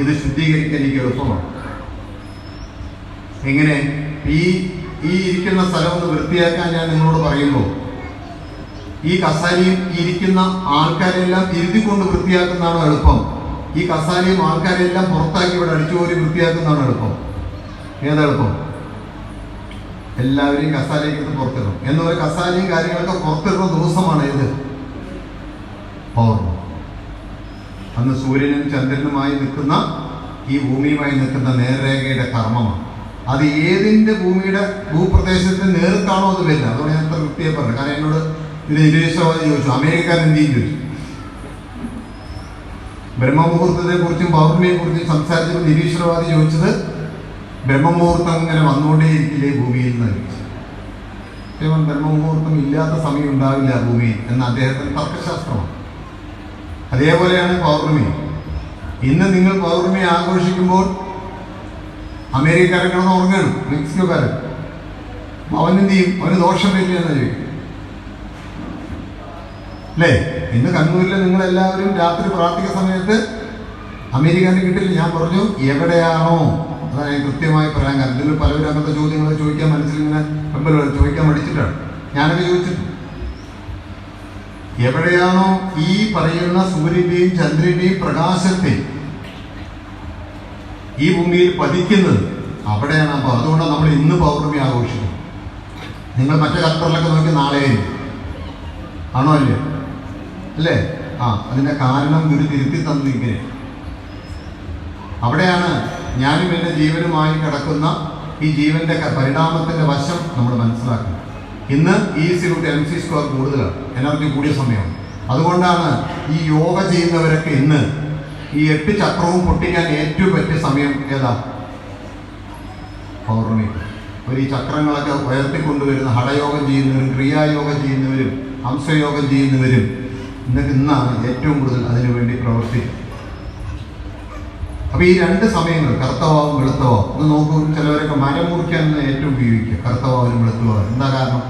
ഇത് ശുദ്ധീകരിക്കാൻ എനിക്ക് എളുപ്പമാണ്. എങ്ങനെ? ഈ ഇരിക്കുന്ന സ്ഥലം ഒന്ന് വൃത്തിയാക്കാൻ ഞാൻ നിങ്ങളോട് പറയുമ്പോൾ ഈ കസാലയും ഇരിക്കുന്ന ആൾക്കാരെല്ലാം ഇരുത്തിക്കൊണ്ട് വൃത്തിയാക്കുന്നതാണോ എളുപ്പം? ഈ കസാലയും ആൾക്കാരെല്ലാം പുറത്താക്കി ഇവിടെ അടിച്ചുപോരി വൃത്തിയാക്കുന്നതാണോ എളുപ്പം? ഏതാ എളുപ്പം? എല്ലാവരെയും കസാലയ്ക്ക് പുറത്തിടണം. എന്നൊരു കസാലയും കാര്യങ്ങളൊക്കെ പുറത്തിടുന്ന ദിവസമാണ് ഇത് പൗർണമി. അന്ന് സൂര്യനും ചന്ദ്രനുമായി നിൽക്കുന്ന ഈ ഭൂമിയുമായി നിൽക്കുന്ന നേർരേഖയുടെ കർമ്മമാണ്. അത് ഏതിൻ്റെ ഭൂമിയുടെ ഭൂപ്രദേശത്തിന് നേർക്കാണോ അത് വരില്ല. അതുകൊണ്ട് ഞാൻ അത്ര വൃത്തിയെ പറഞ്ഞു. കാരണം എന്നോട് ഇത് നിരീശ്വരവാദി ചോദിച്ചു, അമേരിക്കാരൻ എന്തെയും ചോദിച്ചു. ബ്രഹ്മമുഹൂർത്തത്തെ കുറിച്ചും പൗർണമിയെ കുറിച്ചും സംസാരിച്ചപ്പോൾ നിരീശ്വരവാദി ചോദിച്ചത് ബ്രഹ്മമുഹൂർത്തം ഇങ്ങനെ വന്നുകൊണ്ടേയിരിക്കില്ലേ ഭൂമിയിൽ നിന്ന് ചോദിച്ചു. ബ്രഹ്മമുഹൂർത്തം ഇല്ലാത്ത സമയം ഉണ്ടാവില്ല ഭൂമിയിൽ എന്ന അദ്ദേഹത്തിന് തർക്കശാസ്ത്രമാണ്. അതേപോലെയാണ് പൗർണമി. ഇന്ന് നിങ്ങൾ പൗർണമി ആഘോഷിക്കുമ്പോൾ അമേരിക്കക്കാരൻ കിടന്ന് ഉറങ്ങുകയാണ്, മെക്സിക്കോക്കാരൻ. അവനെന്ത് ചെയ്യും? അവന് ദോഷം വരില്ല എന്ന് ചോദിക്കും അല്ലേ? ഇന്ന് കണ്ണൂരിൽ നിങ്ങളെല്ലാവരും രാത്രി പ്രാർത്ഥിക്കുന്ന സമയത്ത് അമേരിക്കാരന് കിട്ടില്ല. ഞാൻ പറഞ്ഞു എവിടെയാണോ, അതാണ് ഞാൻ കൃത്യമായി പറയാൻ കാരണം. ഇതിൽ പലവരും അങ്ങനത്തെ ചോദ്യങ്ങൾ ചോദിക്കാൻ മനസ്സിലിങ്ങനെ ചോദിക്കാൻ മടിച്ചിട്ടാണ്. ഞാനൊക്കെ ചോദിച്ചിട്ടുണ്ട്. എവിടെയാണോ ഈ പറയുന്ന സൂര്യന്റെയും ചന്ദ്രന്റെയും പ്രകാശത്തെ ഈ ഭൂമിയിൽ പതിക്കുന്നത് അവിടെയാണ്. അപ്പോൾ അതുകൊണ്ടാണ് നമ്മൾ ഇന്ന് പൗർണമി ആഘോഷിക്കുന്നത്. നിങ്ങൾ മറ്റേ കലണ്ടറിലൊക്കെ നോക്കി നാളെ ആണോ അല്ലേ? അല്ലേ? അതിന്റെ കാരണം ഗുരു തിരുത്തി തന്നു. ഇങ്ങനെ അവിടെയാണ് ഞാനും എൻ്റെ ജീവനുമായി കിടക്കുന്ന ഈ ജീവന്റെ പരിണാമത്തിന്റെ വശം നമ്മൾ മനസ്സിലാക്കുന്നത്. ഇന്ന് E/mc² കൂടുതലാണ്, എനർജി കൂടിയ സമയമാണ്. അതുകൊണ്ടാണ് ഈ യോഗ ചെയ്യുന്നവരൊക്കെ ഇന്ന് ഈ 8 ചക്രവും പൊട്ടിക്കാൻ ഏറ്റവും പറ്റിയ സമയം ഏതാ? പൗർണമി. ഒരു ഈ ചക്രങ്ങളൊക്കെ ഉയർത്തിക്കൊണ്ടുവരുന്ന ഹഠയോഗം ചെയ്യുന്നവരും ക്രിയായോഗം ചെയ്യുന്നവരും ഹംസയോഗം ചെയ്യുന്നവരും ഇന്നാണ് ഏറ്റവും കൂടുതൽ അതിനുവേണ്ടി പ്രവർത്തിക്കുന്നത്. അപ്പൊ ഈ 2 സമയങ്ങൾ കറുത്തവാവും വെളുത്തവാവും ഒന്ന് നോക്കൂ. ചിലവരൊക്കെ മരം മുറിക്കാൻ ഏറ്റവും ഉപയോഗിക്കുക കറുത്തവാവിനും വെളുത്തവാവും. എന്താ കാരണം?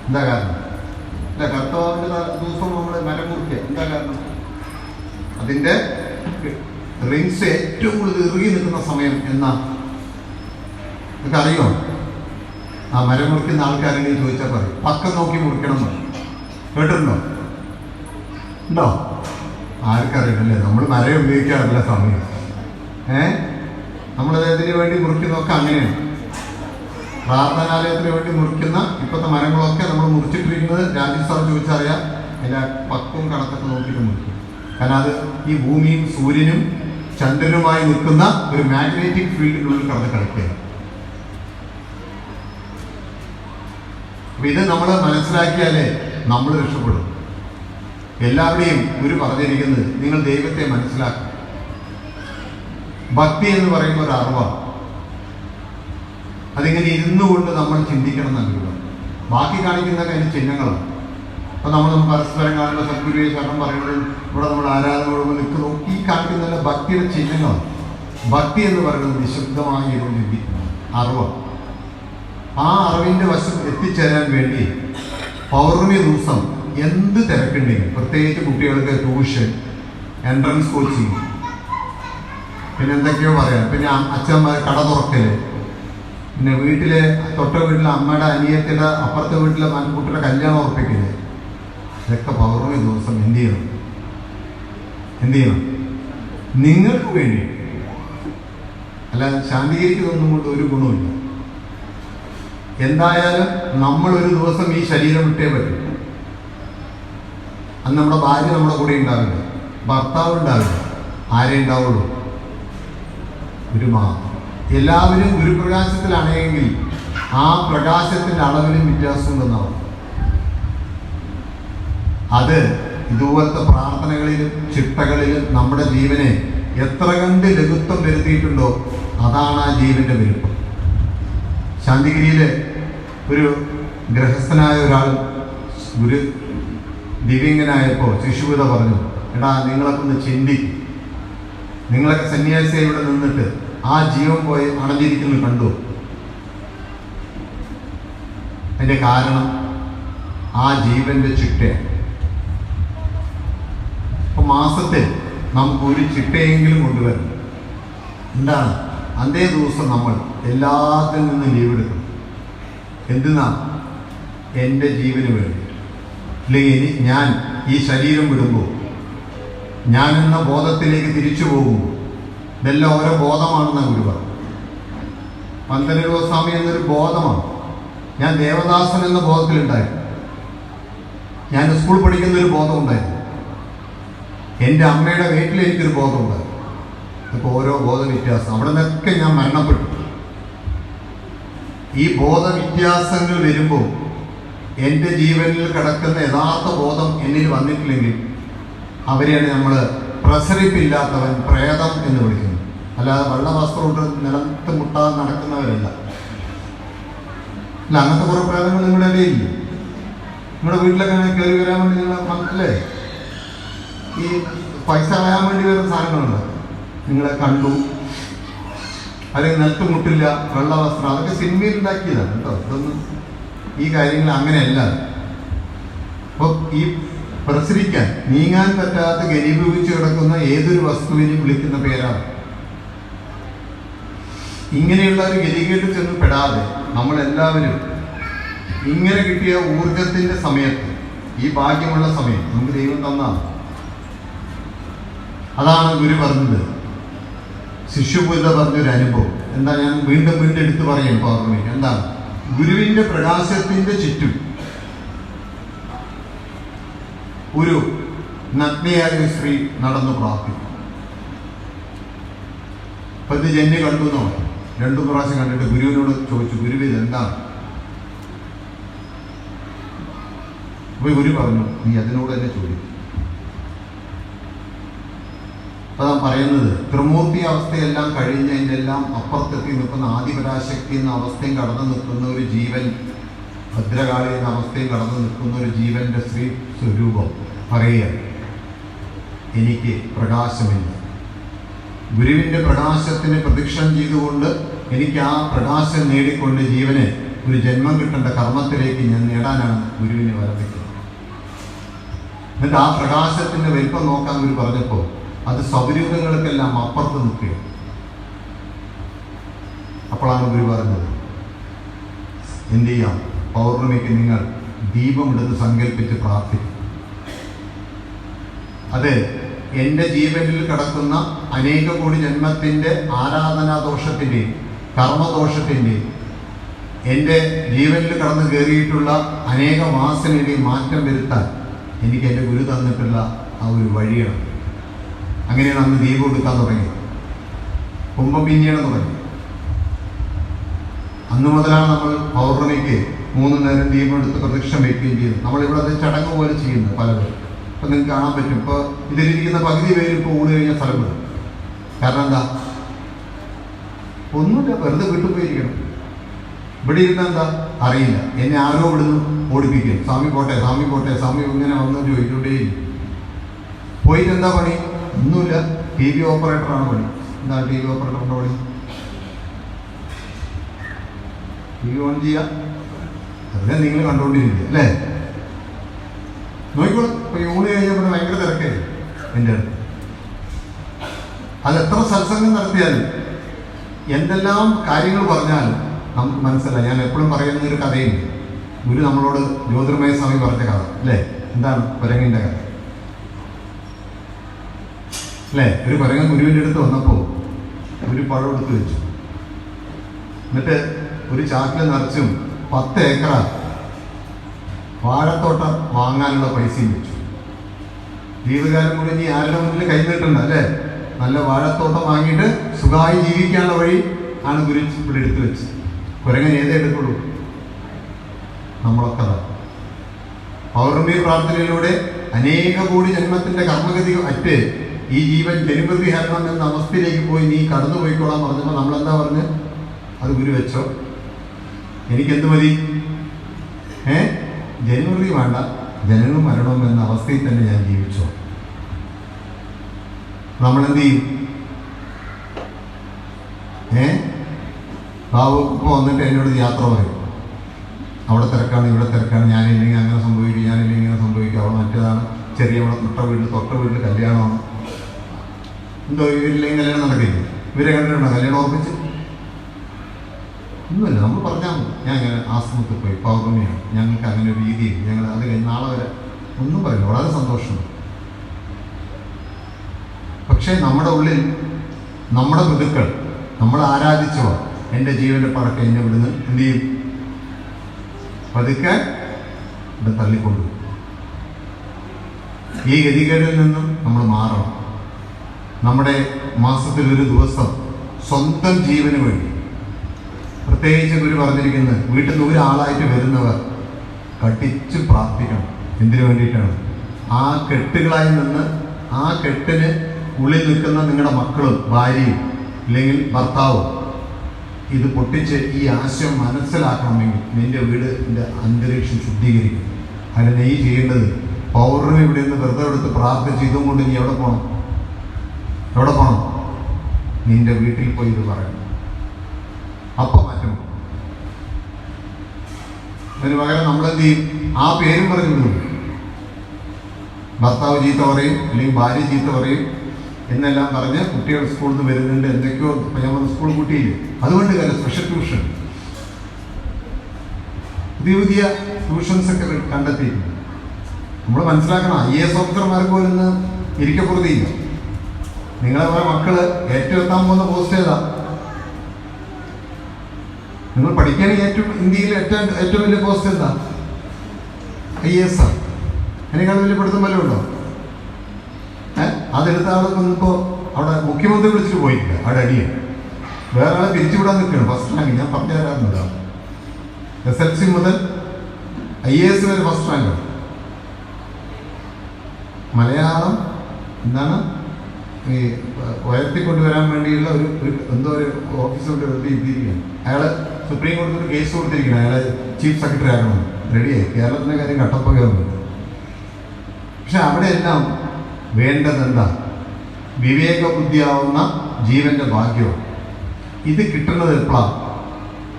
അല്ല, കറുത്തവാവിന്റെ ദിവസം നമ്മൾ മരം മുറിക്കുക. എന്താ കാരണം? അതിന്റെ റിങ്സ് ഏറ്റവും കൂടുതൽ ഇറുകി നിൽക്കുന്ന സമയം എന്നാ ഇതൊക്കെ അറിയോ? ആ മരം മുറിക്കുന്ന ആൾക്കാരെങ്കിലും ചോദിച്ചാൽ പറയും പക്കം നോക്കി മുറിക്കണം എന്ന്. കേട്ടിട്ടുണ്ടോ? ഉണ്ടോ? ആർക്കറിയില്ലേ? നമ്മൾ മരം ഉപയോഗിക്കാറില്ല സമയം. നമ്മൾ അദ്ദേഹത്തിന് വേണ്ടി മുറിക്കുന്നതൊക്കെ അങ്ങനെയാണ്. പ്രാർത്ഥനാലയത്തിന് വേണ്ടി മുറിക്കുന്ന ഇപ്പോഴത്തെ മരങ്ങളൊക്കെ നമ്മൾ മുറിച്ചിട്ടിരിക്കുന്നത് രാജീവ് സാർ ചോദിച്ചറിയാം. അതിൻ്റെ പക്കവും കണക്കൊക്കെ നോക്കിയിട്ട് മുറിക്കും. കാരണം അത് ഈ ഭൂമിയും സൂര്യനും ചന്ദ്രനുമായി നിൽക്കുന്ന ഒരു മാഗ്നറ്റിക് ഫീൽഡിനുള്ളിൽ കടന്ന് കളിക്കുക. അപ്പൊ ഇത് നമ്മൾ മനസ്സിലാക്കിയാലേ നമ്മൾ രക്ഷപ്പെടും. എല്ലാവരുടെയും ഗുരു പറഞ്ഞിരിക്കുന്നത് നിങ്ങൾ ദൈവത്തെ മനസ്സിലാക്കുക. ഭക്തി എന്ന് പറയുമ്പോൾ ഒരു അറിവാണ്. അതിങ്ങനെ ഇരുന്നു കൊണ്ട് നമ്മൾ ചിന്തിക്കണം എന്നുള്ളത്. ബാക്കി കാണിക്കുന്നതൊക്കെ അതിന് ചിഹ്നങ്ങളാണ്. അപ്പോൾ നമ്മൾ പരസ്പരം കാണുന്ന സദ്ഗുരുവെ ശരണം പറയുന്നത് ഇവിടെ നമ്മൾ ആരാധനയോട് നിൽക്കുന്നു. ഈ കാണിക്കുന്ന ഭക്തിയുടെ ചിഹ്നങ്ങളാണ്. ഭക്തി എന്ന് പറയുന്നത് നിശബ്ദമായ ഒരു അറിവാണ്. ആ അറിവിൻ്റെ വശം എത്തിച്ചേരാൻ വേണ്ടി പൗർണമി ദിവസം എന്ത് തിരക്കുണ്ടെങ്കിലും, പ്രത്യേകിച്ച് കുട്ടികൾക്ക് ട്യൂഷൻ, എൻട്രൻസ് കോച്ചിങ്, പിന്നെ എന്തൊക്കെയോ പറയാം, പിന്നെ അച്ഛന്മാർ കട തുറക്കല്, പിന്നെ വീട്ടിലെ തൊട്ട വീട്ടിലെ അമ്മയുടെ അനിയത്തിൻ്റെ അപ്പുറത്തെ വീട്ടിലെ കുട്ടിയുടെ കല്യാണം ഉറപ്പിക്കല്, ഇതൊക്കെ പൗർണമി ദിവസം എന്ത് ചെയ്യണം? നിങ്ങൾക്ക് വേണ്ടി. അല്ലാതെ ശാന്തീകരിക്കുന്നതൊന്നും കൊണ്ട് ഒരു ഗുണമില്ല. എന്തായാലും നമ്മളൊരു ദിവസം ഈ ശരീരം വിട്ടേ പറ്റും. അന്ന് നമ്മുടെ ഭാര്യ നമ്മുടെ കൂടെ ഉണ്ടാവില്ല, ഭർത്താവ് ഉണ്ടാവില്ല. ആരേ ഉണ്ടാവുള്ളൂ? ഗുരുമാ. എല്ലാവരും ഗുരുപ്രകാശത്തിലാണെങ്കിൽ ആ പ്രകാശത്തിൻ്റെ അളവിലും വ്യത്യാസമുണ്ടെന്നാവും. അത് ഇതുപോലത്തെ പ്രാർത്ഥനകളിലും ചിട്ടകളിലും നമ്മുടെ ജീവനെ എത്ര കണ്ട് ലഘുത്വം വരുത്തിയിട്ടുണ്ടോ അതാണ് ആ ജീവന്റെ വലുപ്പം. ശാന്തിഗിരിയിലെ ഒരു ഗൃഹസ്ഥനായ ഒരാൾ ഗുരു ദിവ്യങ്കനായപ്പോൾ ശിശുവിത പറഞ്ഞു, എടാ നിങ്ങളൊക്കെ ഒന്ന് ചിന്തിക്കും, നിങ്ങളൊക്കെ സന്യാസിയെ ഇവിടെ നിന്നിട്ട് ആ ജീവൻ പോയി അണഞ്ഞിരിക്കുന്നത് കണ്ടു. അതിൻ്റെ കാരണം ആ ജീവന്റെ ചിട്ടയാണ്. അപ്പോൾ മാസത്തിൽ നമുക്ക് ഒരു ചിട്ടയെങ്കിലും കൊണ്ടുവരണം. എന്താണ്? അന്നേ ദിവസം നമ്മൾ എല്ലാത്തിൽ നിന്നും ലീവ് എടുക്കണം. എന്തിനാ? എൻ്റെ ജീവന് വേണ്ടി. അല്ലെങ്കിൽ ഞാൻ ഈ ശരീരം വിടുമ്പോൾ, ഞാൻ എന്ന ബോധത്തിലേക്ക് തിരിച്ചു പോകുമ്പോൾ, ഇതെല്ലാം ഓരോ ബോധമാണെന്ന ഗുരു പറഞ്ഞു. പന്തലൂർ എന്നൊരു ബോധമാണ്. ഞാൻ ദേവദാസൻ എന്ന ബോധത്തിലുണ്ടായിരുന്നു. ഞാൻ സ്കൂൾ പഠിക്കുന്നൊരു ബോധം ഉണ്ടായിരുന്നു. എൻ്റെ അമ്മയുടെ വീട്ടിൽ എനിക്കൊരു ബോധമുണ്ടായിരുന്നു. അപ്പോൾ ഓരോ ബോധവ്യത്യാസം, അവിടെ നിന്നൊക്കെ ഞാൻ മരണപ്പെട്ടു. ഈ ബോധവ്യത്യാസങ്ങൾ വരുമ്പോൾ എൻ്റെ ജീവനിൽ കിടക്കുന്ന യഥാർത്ഥ ബോധം എന്നിൽ വന്നിട്ടില്ലെങ്കിൽ അവരെയാണ് നമ്മൾ പ്രസരിപ്പില്ലാത്തവൻ, പ്രേതം എന്ന് വിളിക്കുന്നത്. അല്ലാതെ വെള്ള വസ്ത്രം കൊണ്ട് നിലത്ത് മുട്ടാതെ നടക്കുന്നവരല്ല. അല്ല, അങ്ങനത്തെ കുറേ പ്രേതങ്ങൾ നിങ്ങളുടെ ഇടയില്ല. നിങ്ങളുടെ വീട്ടിലൊക്കെ കയറി വരാൻ വേണ്ടി നിങ്ങൾ മനസ്സിലേ ഈ പൈസ കളയാൻ വേണ്ടി വരുന്ന സാധനങ്ങളുണ്ട്. നിങ്ങളെ കണ്ടു, അല്ലെങ്കിൽ നിലത്ത് മുട്ടില്ല, വെള്ള വസ്ത്രം, അതൊക്കെ സിനിമയിൽ ഉണ്ടാക്കിയതാണ് കേട്ടോ. ഇതൊന്നും ഈ കാര്യങ്ങൾ അങ്ങനെയല്ല. അപ്പോൾ ഈ പ്രസരിക്കാൻ, നീങ്ങാൻ പറ്റാത്ത ഘനീഭവിച്ച് കിടക്കുന്ന ഏതൊരു വസ്തുവിനെയും വിളിക്കുന്ന പേരാണ്. ഇങ്ങനെയുള്ള ഒരു ഗതികേട്ട് ചെന്ന് പെടാതെ നമ്മളെല്ലാവരും ഇങ്ങനെ കിട്ടിയ ഊർജത്തിന്റെ സമയത്ത്, ഈ ഭാഗ്യമുള്ള സമയം നമുക്ക് ദൈവം തന്നാണ്. അതാണ് ഗുരു പറഞ്ഞത്. ശിശുപൂജ പറഞ്ഞൊരു അനുഭവം എന്താ, ഞാൻ വീണ്ടും വീണ്ടും എടുത്തു പറയുന്നു പൗർണമിക്ക്. എന്താണ്? ഗുരുവിന്റെ പ്രകാശത്തിന്റെ ചുറ്റും ഒരു നഗ്നയായ സ്ത്രീ നടന്നു പ്രാർത്ഥിക്കും. അപ്പൊ ഇത് ജന്യ കണ്ടു എന്നോ, 2 പ്രാവശ്യം കണ്ടിട്ട് ഗുരുവിനോട് ചോദിച്ചു, ഗുരു ഇത് എന്താണ്? അപ്പൊ ഗുരു പറഞ്ഞു, നീ അതിനോട് തന്നെ ചോദിക്കും. അപ്പൊ ഞാൻ പറയുന്നത്, ത്രിമൂർത്തി അവസ്ഥയെല്ലാം കഴിഞ്ഞതിൻ്റെ എല്ലാം അപ്പുറത്തെത്തി നിൽക്കുന്ന ആദിപരാശക്തി എന്ന അവസ്ഥയും കടന്നു നിൽക്കുന്ന ഒരു ജീവൻ, ഭദ്രകാളി എന്ന അവസ്ഥയും കടന്നു നിൽക്കുന്ന ഒരു ജീവന്റെ ശ്രീ സ്വരൂപം പറയുക, എനിക്ക് പ്രകാശമില്ല. ഗുരുവിൻ്റെ പ്രകാശത്തിന് പ്രദക്ഷിണം ചെയ്തുകൊണ്ട് എനിക്ക് ആ പ്രകാശം നേടിക്കൊണ്ട് ജീവന് ഒരു ജന്മം കിട്ടേണ്ട കർമ്മത്തിലേക്ക് ഞാൻ നേടാനാണ് ഗുരുവിനെ വരവിക്കുന്നത്. എന്നിട്ട് ആ പ്രകാശത്തിന്റെ വലിപ്പം നോക്കാൻ ഗുരു പറഞ്ഞപ്പോൾ അത് സൗരയൂഥങ്ങൾക്കെല്ലാം അപ്പുറത്ത് നിൽക്കുക. അപ്പോഴാണ് ഗുരു പറഞ്ഞത്, എന്ത് ചെയ്യാം, പൗർണമിക്ക് നിങ്ങൾ ദീപമിടുന്ന് സങ്കല്പിച്ച് പ്രാർത്ഥിക്കും. അത് എൻ്റെ ജീവനിൽ കിടക്കുന്ന അനേക കോടി ജന്മത്തിൻ്റെ ആരാധനാദോഷത്തിൻ്റെയും കർമ്മദോഷത്തിൻ്റെയും എൻ്റെ ജീവനിൽ കടന്നു കയറിയിട്ടുള്ള അനേക വാസനയുടെയും മാറ്റം വരുത്താൻ എനിക്ക് എൻ്റെ ഗുരു തന്നിട്ടുള്ള ആ ഒരു വഴിയാണ്. അങ്ങനെയാണ് അന്ന് ദീപം എടുക്കാൻ തുടങ്ങി, കുംഭം പിന്നീട് തുടങ്ങി. അന്ന് മുതലാണ് നമ്മൾ പൗർണമിക്ക് 3 നേരം ദീപം എടുത്ത് പ്രദക്ഷിണം വയ്ക്കുകയും ചെയ്തു. നമ്മളിവിടെ അത് ചടങ്ങ് പോലെ ചെയ്യുന്നത് പലരും. ഇപ്പം നിങ്ങൾക്ക് കാണാൻ പറ്റും, ഇപ്പോൾ ഇതിലിരിക്കുന്ന പകുതി പേര് ഇപ്പോൾ ഊണ് കഴിഞ്ഞ സ്ഥലം വിടും. കാരണം എന്താ? ഒന്നുമില്ല, വെറുതെ വീട്ടിൽ പോയിരിക്കണം. ഇവിടെ ഇരുന്ന എന്താ അറിയില്ല, എന്നെ ആരോ ഇവിടുന്ന് ഓടിപ്പിക്കും. സ്വാമി പോട്ടെ, സ്വാമി പോട്ടെ, സ്വാമി ഇങ്ങനെ വന്നു ചോദിച്ചുകൊണ്ടേയിരിക്കും. പോയിട്ട് എന്താ പണി? ഒന്നുമില്ല, TV ഓപ്പറേറ്ററാണ് പണി. എന്താ TV ഓപ്പറേറ്ററിൻ്റെ പണി? TV ഓൺ ചെയ്യുക, അതെ നിങ്ങൾ കണ്ടുകൊണ്ടിരിക്കുക അല്ലേ? നോക്കിക്കോളൂ. ഇപ്പോൾ യൂണ് കഴിഞ്ഞപ്പോൾ ഭയങ്കര തിരക്കായി എൻ്റെ അടുത്ത്. അതെത്ര സത്സംഗം നടത്തിയാലും എന്തെല്ലാം കാര്യങ്ങൾ പറഞ്ഞാലും നമുക്ക് മനസ്സിലായി. ഞാൻ എപ്പോഴും പറയുന്ന ഒരു കഥയുണ്ട്. ഗുരു നമ്മളോട് ജ്യോതിർമയ സ്വാമി പറഞ്ഞ കഥ അല്ലേ? എന്താണ്? കുരങ്ങിൻ്റെ കഥ അല്ലേ? ഒരു കുരങ്ങൻ ഗുരുവിൻ്റെ അടുത്ത് വന്നപ്പോൾ ഒരു പഴം എടുത്ത് വെച്ചു. എന്നിട്ട് ഒരു ചാക്കിൽ നിറച്ചും 10 ഏക്കറ വാഴത്തോട്ടം വാങ്ങാനുള്ള പൈസയും വെച്ചു. ജീവിതകാലം കൂടി ഇനി ആരുടെ മുന്നിൽ കൈ നീട്ടണ്ട അല്ലേ? നല്ല വാഴത്തോട്ടം വാങ്ങിയിട്ട് സുഖമായി ജീവിക്കാനുള്ള വഴി ആണ് ഗുരു ഇവിടെ എടുത്തു വെച്ചത്. കുരങ്ങൻ ഏതേ എടുക്കുള്ളൂ? നമ്മളൊക്കെ പൗർണമി പ്രാർത്ഥനയിലൂടെ അനേക കോടി ജന്മത്തിന്റെ കർമ്മഗതി അറ്റ് ഈ ജീവൻ ജനുമതി ഹരണം എന്ന അവസ്ഥയിലേക്ക് പോയി നീ കടന്നു പോയിക്കോളാൻ പറഞ്ഞപ്പോൾ നമ്മളെന്താ പറഞ്ഞ്? അത് ഗുരു വെച്ചോ, എനിക്കെന്ത് മതി? ജനുമതി വേണ്ട, ജനനവും മരണവും എന്ന അവസ്ഥയിൽ തന്നെ ഞാൻ ജീവിച്ചോ. നമ്മളെന്ത് ചെയ്യും? ബാബു ഇപ്പോൾ വന്നിട്ട് എന്നോട് യാത്ര പറയും. അവിടെ തിരക്കാണ്, ഇവിടെ തിരക്കാണ്, ഞാനില്ലെങ്കിൽ അങ്ങനെ സംഭവിക്കും, ഞാനില്ലെങ്കിൽ ഇങ്ങനെ സംഭവിക്കും, അവിടെ മറ്റേതാണ്, ചെറിയ അവിടെ തൊട്ട വീട്ടിൽ കല്യാണമാണ്. എന്തോ ഇവരില്ലെങ്കിൽ കല്യാണം നടക്കില്ല. ഇവരെ കണ്ടിട്ടുണ്ടോ കല്യാണം ഉറപ്പിച്ച്? ഒന്നുമില്ല, നമ്മൾ പറഞ്ഞാൽ മതി. ഞാൻ അങ്ങനെ ആശ്രമത്തിൽ പോയി, പൗർണമിയാണ്, ഞങ്ങൾക്ക് അങ്ങനെ ഒരു രീതിയിൽ ഞങ്ങൾ അത് കഴിഞ്ഞ് നാളെ വരെ ഒന്നും പറയില്ല. വളരെ സന്തോഷമുണ്ട്. പക്ഷേ നമ്മുടെ ഉള്ളിൽ നമ്മുടെ ബന്ധുക്കൾ, നമ്മൾ ആരാധിച്ചവർ, എൻ്റെ ജീവൻ്റെ പടക്കം എന്നെ വിടുന്ന് എന്ത് ചെയ്യും? പതുക്കെ ഇവിടെ തള്ളിക്കൊണ്ടുപോകും. ഈ ഗതികേടിൽ നിന്നും നമ്മൾ മാറണം. നമ്മുടെ മാസത്തിലൊരു ദിവസം സ്വന്തം ജീവന് വേണ്ടി, പ്രത്യേകിച്ച് ഗുരു പറഞ്ഞിരിക്കുന്നത്, വീട്ടിൽ നിന്ന് ഒരാളായിട്ട് വരുന്നവർ കട്ടിച്ച് പ്രാർത്ഥിക്കണം. എന്തിനു വേണ്ടിയിട്ടാണ്? ആ കെട്ടുകളായി നിന്ന് ആ കെട്ടിന് ഉള്ളിൽ നിൽക്കുന്ന നിങ്ങളുടെ മക്കളും ഭാര്യയും ഇല്ലെങ്കിൽ ഭർത്താവും ഇത് പൊട്ടിച്ച് ഈ ആശയം മനസ്സിലാക്കണമെങ്കിൽ നിന്റെ വീടിൻ്റെ അന്തരീക്ഷം ശുദ്ധീകരിക്കും. അതിന് നീ ചെയ്യേണ്ടത് പൗർണമി ഇവിടെ നിന്ന് വെറുതെ എടുത്ത് പ്രാർത്ഥിച്ച് ഇതും കൊണ്ട് നീ എവിടെ പോകണം? എവിടെ പോകണം? നിന്റെ വീട്ടിൽ പോയി ഇത് പറയണം. അപ്പം മാറ്റം. അതിന് പകരം നമ്മളെന്ത് ചെയ്യും? ആ പേരും പറഞ്ഞു വിടും. ഭർത്താവ് ചീത്ത പറയും, അല്ലെങ്കിൽ ഭാര്യ ചീത്ത പറയും എന്നെല്ലാം പറഞ്ഞ് കുട്ടികൾ സ്കൂളിൽ നിന്ന് വരുന്നുണ്ട്, എന്തൊക്കെയോ. ഇപ്പം ഞാൻ വന്ന് സ്കൂൾ കുട്ടിയില്ലേ, അതുകൊണ്ട് കാര്യം സ്പെഷ്യൽ ട്യൂഷൻ, പുതിയ പുതിയ ട്യൂഷൻസ് ഒക്കെ കണ്ടെത്തിയിട്ടുണ്ട്. നമ്മൾ മനസ്സിലാക്കണം, IAS ഓഫീസർമാർക്ക് പോലും ഇന്ന് ഇരിക്കപ്പുറത്തില്ല. നിങ്ങളെ മക്കള് ഏറ്റവും എത്താൻ പോകുന്ന പോസ്റ്റ് ഏതാ? നിങ്ങൾ പഠിക്കാൻ ഇന്ത്യയിൽ ഏറ്റവും വലിയ പോസ്റ്റ് എന്താ? IAS ആണ്. അതിനേക്കാൾ വലിയ പഠിത്തം വല്ലതും ഉണ്ടോ? അതെടുത്ത ആൾ വന്നപ്പോൾ അവിടെ മുഖ്യമന്ത്രി വിളിച്ചിട്ട് പോയിട്ടില്ല, അവിടെ അടിയാണ്. വേറെ ആളെ പിരിച്ചുവിടാൻ നിൽക്കുകയാണ്. ഫസ്റ്റ് റാങ്ക് ഞാൻ പറഞ്ഞു തരാറുന്നതാണ്. SLC മുതൽ IAS വരെ ഫസ്റ്റ് റാങ്കാണ്. മലയാളം എന്താണ് ഈ ഉയർത്തിക്കൊണ്ടുവരാൻ വേണ്ടിയുള്ള ഒരു എന്തോ ഒരു ഓഫീസോട് എഴുതിയിരിക്കുകയാണ്. അയാൾ സുപ്രീം കോടതിയിൽ കേസ് കൊടുത്തിരിക്കുകയാണ്, അയാളെ ചീഫ് സെക്രട്ടറി ആകണം. റെഡിയായി. കേരളത്തിൻ്റെ കാര്യം കട്ടപ്പ ഗവൺമെൻറ്. പക്ഷെ അവിടെയെല്ലാം വേണ്ടതെന്താ? വിവേകബുദ്ധിയാവുന്ന ജീവന്റെ ഭാഗ്യവും. ഇത് കിട്ടുന്നത് എപ്പോഴാണ്?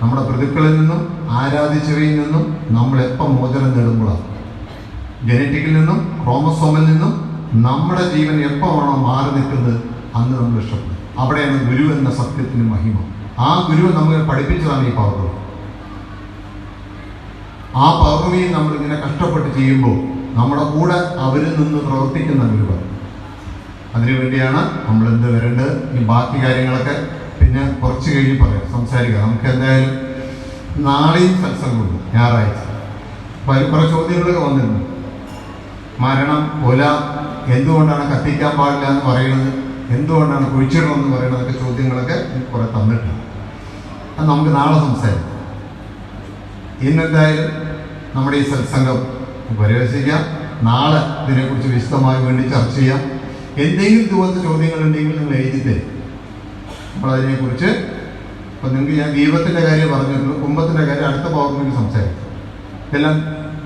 നമ്മുടെ പ്രതിക്കളിൽ നിന്നും ആരാധിച്ചവയിൽ നിന്നും നമ്മൾ എപ്പം മോചനം നേടുമ്പോഴാണ്. ജനറ്റിക്കിൽ നിന്നും ക്രോമസോമിൽ നിന്നും നമ്മുടെ ജീവൻ എപ്പോഴാണോ മാറി നിൽക്കുന്നത് അന്ന് നമ്മൾ ഇഷ്ടപ്പെടും. അവിടെയാണ് ഗുരു എന്ന സത്യത്തിന് മഹിമ. ആ ഗുരു നമ്മളെ പഠിപ്പിച്ചതാണ് ഈ പൗർണമി. ആ പൗർണമിയെ നമ്മളിങ്ങനെ കഷ്ടപ്പെട്ട് ചെയ്യുമ്പോൾ നമ്മുടെ കൂടെ അവരിൽ നിന്ന് പ്രവർത്തിക്കുന്ന ഗുരുവാണ്. അതിനുവേണ്ടിയാണ് നമ്മൾ എന്ത് വരേണ്ടത്. ഈ ബാക്കി കാര്യങ്ങളൊക്കെ പിന്നെ കുറച്ച് കഴിഞ്ഞ് പറയാം, സംസാരിക്കാം. നമുക്ക് എന്തായാലും നാളെയും സത്സംഗമുണ്ട്, ഞായറാഴ്ച. അപ്പോൾ കുറേ ചോദ്യങ്ങളൊക്കെ വന്നിരുന്നു. മരണം, കൊല, എന്തുകൊണ്ടാണ് കത്തിക്കാൻ പാടില്ല എന്ന് പറയുന്നത്, എന്തുകൊണ്ടാണ് കുഴിച്ചിടണം എന്ന് പറയുന്നതൊക്കെ ചോദ്യങ്ങളൊക്കെ കുറെ തന്നിട്ടുണ്ട്. അത് നമുക്ക് നാളെ സംസാരിക്കാം. ഇന്നെന്തായാലും നമ്മുടെ ഈ സത്സംഗം പരിഹസിക്കാം. നാളെ ഇതിനെക്കുറിച്ച് വിശദമായി വേണ്ടി ചർച്ച ചെയ്യാം. എന്തെങ്കിലും ഇതുപോലത്തെ ചോദ്യങ്ങളുണ്ടെങ്കിൽ നിങ്ങൾ എഴുതി തരും. നമ്മളതിനെക്കുറിച്ച് അപ്പം നിങ്ങൾക്ക് ഞാൻ ദീപത്തിൻ്റെ കാര്യം പറഞ്ഞിട്ടുണ്ട്, കുംഭത്തിൻ്റെ കാര്യം അടുത്ത പൗർണമിക്ക് സംസാരിക്കും. ഇതെല്ലാം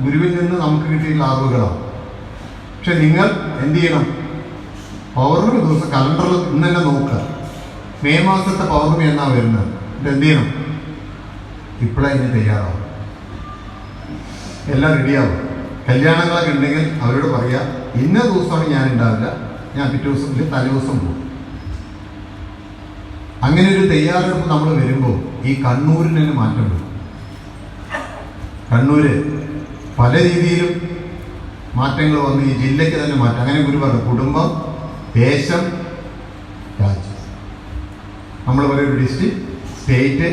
ഗുരുവിൽ നിന്ന് നമുക്ക് കിട്ടിയിട്ടുള്ള അറിവുകളാണ്. പക്ഷെ നിങ്ങൾ എന്ത് ചെയ്യണം? പൗർണമി ദിവസം കലണ്ടറിൽ ഇന്ന് തന്നെ നോക്കുക. മെയ് മാസത്തെ പൗർണമി എന്നാ വരുന്നത്. ഇത് എന്ത് ചെയ്യണം? ഇപ്പോഴേ ഇനി തയ്യാറാവും, എല്ലാം റെഡിയാവും. കല്യാണങ്ങളൊക്കെ ഉണ്ടെങ്കിൽ അവരോട് പറയുക, ഇന്ന ദിവസമാണ് ഞാൻ ഉണ്ടാവില്ല, ഞാൻ പിറ്റേ ദിവസം ഇല്ല തലേ ദിവസം പോകും. അങ്ങനെ ഒരു തയ്യാറെടുപ്പ് നമ്മൾ വരുമ്പോൾ ഈ കണ്ണൂരിന് തന്നെ മാറ്റം വരും. കണ്ണൂര് പല രീതിയിലും മാറ്റങ്ങൾ വന്ന് ഈ ജില്ലയ്ക്ക് തന്നെ മാറ്റം. അങ്ങനെ ഗുരു പറഞ്ഞു, കുടുംബം, ദേശം, രാജ്യം. നമ്മൾ പറയുന്ന ഡിസ്ട്രിക്ട്, സ്റ്റേറ്റ്,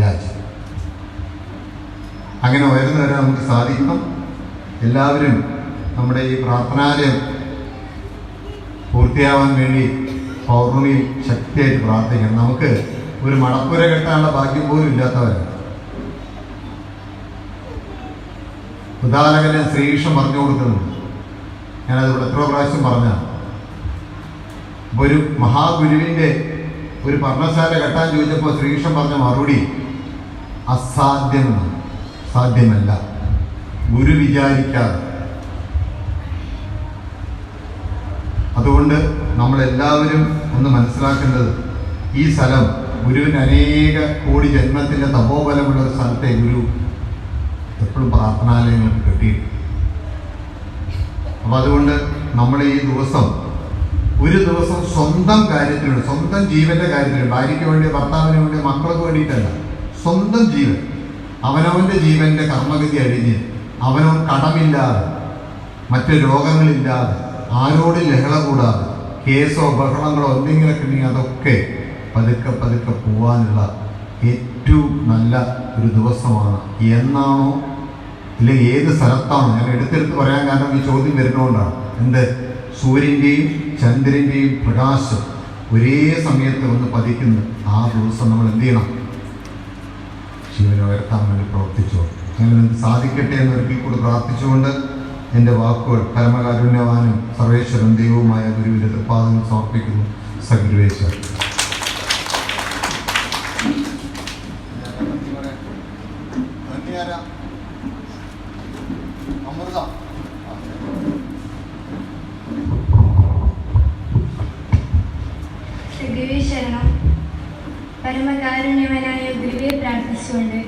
രാജ്യം. അങ്ങനെ ഉയർന്നു വരാൻ നമുക്ക് സാധിക്കണം. എല്ലാവരും നമ്മുടെ ഈ പ്രാർത്ഥനാലയം പൂർത്തിയാവാൻ വേണ്ടി പൗർണമിയിൽ ശക്തിയായിട്ട് പ്രാർത്ഥിക്കണം. നമുക്ക് ഒരു മടപ്പുര കെട്ടാനുള്ള ഭാഗ്യം പോലും ഇല്ലാത്തവരാണ്. ഉദാഹരണത്തിന് ശ്രീകൃഷ്ണൻ പറഞ്ഞു കൊടുക്കുന്നുണ്ട്. ഞാനത് ഇവിടെ എത്രയോ പ്രാവശ്യം പറഞ്ഞാണ്. അപ്പോൾ ഒരു മഹാഗുരുവിൻ്റെ ഒരു പർണശാല കെട്ടാൻ ചോദിച്ചപ്പോൾ ശ്രീകൃഷ്ണൻ പറഞ്ഞ മറുപടി അസാധ്യമെന്ന്. സാധ്യമല്ല, ഗുരു വിചാരിക്കാതെ. അതുകൊണ്ട് നമ്മളെല്ലാവരും ഒന്ന് മനസ്സിലാക്കേണ്ടത്, ഈ സ്ഥലം ഗുരുവിന് അനേക കോടി ജന്മത്തിൻ്റെ തപോബലമുള്ള ഒരു സ്ഥലത്തെ ഗുരു എപ്പോഴും പ്രാർത്ഥനാലയങ്ങൾക്ക് കിട്ടിയിട്ടുണ്ട്. അപ്പം അതുകൊണ്ട് നമ്മൾ ഈ ദിവസം ഒരു ദിവസം സ്വന്തം കാര്യത്തിനുണ്ട്, സ്വന്തം ജീവന്റെ കാര്യത്തിനുണ്ട്. ഭാര്യയ്ക്ക് വേണ്ടി, ഭർത്താവിന് വേണ്ടി, മക്കൾക്ക് വേണ്ടിയിട്ടല്ല, സ്വന്തം ജീവൻ, അവനവൻ്റെ ജീവന്റെ കർമ്മഗതി അഴിഞ്ഞ് അവനവൻ കടമില്ലാതെ, മറ്റ് രോഗങ്ങളില്ലാതെ, ആരോടും ലഹള കൂടാതെ, കേസോ ബഹളങ്ങളോ എന്തെങ്കിലുമൊക്കെ ഉണ്ടെങ്കിൽ അതൊക്കെ പതുക്കെ പതുക്കെ പോവാനുള്ള ഏറ്റവും നല്ല ഒരു ദിവസമാണ്. എന്നാണോ ഇല്ലെങ്കിൽ ഏത് സ്ഥലത്താണോ, ഞാൻ എടുത്തെടുത്ത് പറയാൻ കാരണം ഈ ചോദ്യം വരുന്നതുകൊണ്ടാണ്. എന്ത്? സൂര്യൻ്റെയും ചന്ദ്രൻ്റെയും പ്രകാശം ഒരേ സമയത്ത് വന്ന് പതിക്കുന്നു. ആ ദിവസം നമ്മൾ എന്ത് ചെയ്യണം? ശിവനെ ഉയർത്താൻ വേണ്ടി പ്രവർത്തിച്ചോ. അങ്ങനെ നിങ്ങൾക്ക് സാധിക്കട്ടെ എന്നൊരിക്കൽ കൂടി പ്രാർത്ഥിച്ചുകൊണ്ട് എൻ്റെ വാക്കുകൾ പരമകാരുണ്യവാനും സർവേശ്വരൻ ദൈവവുമായ ഗുരുവിൻ്റെ തൃപ്പാദങ്ങൾ സമർപ്പിക്കുന്നു. സഗുരുവേശ്വർ. ശരണം. പരമകാരുണ്യവനായ ഗുരുവെ പ്രാർത്ഥിച്ചുകൊണ്ട്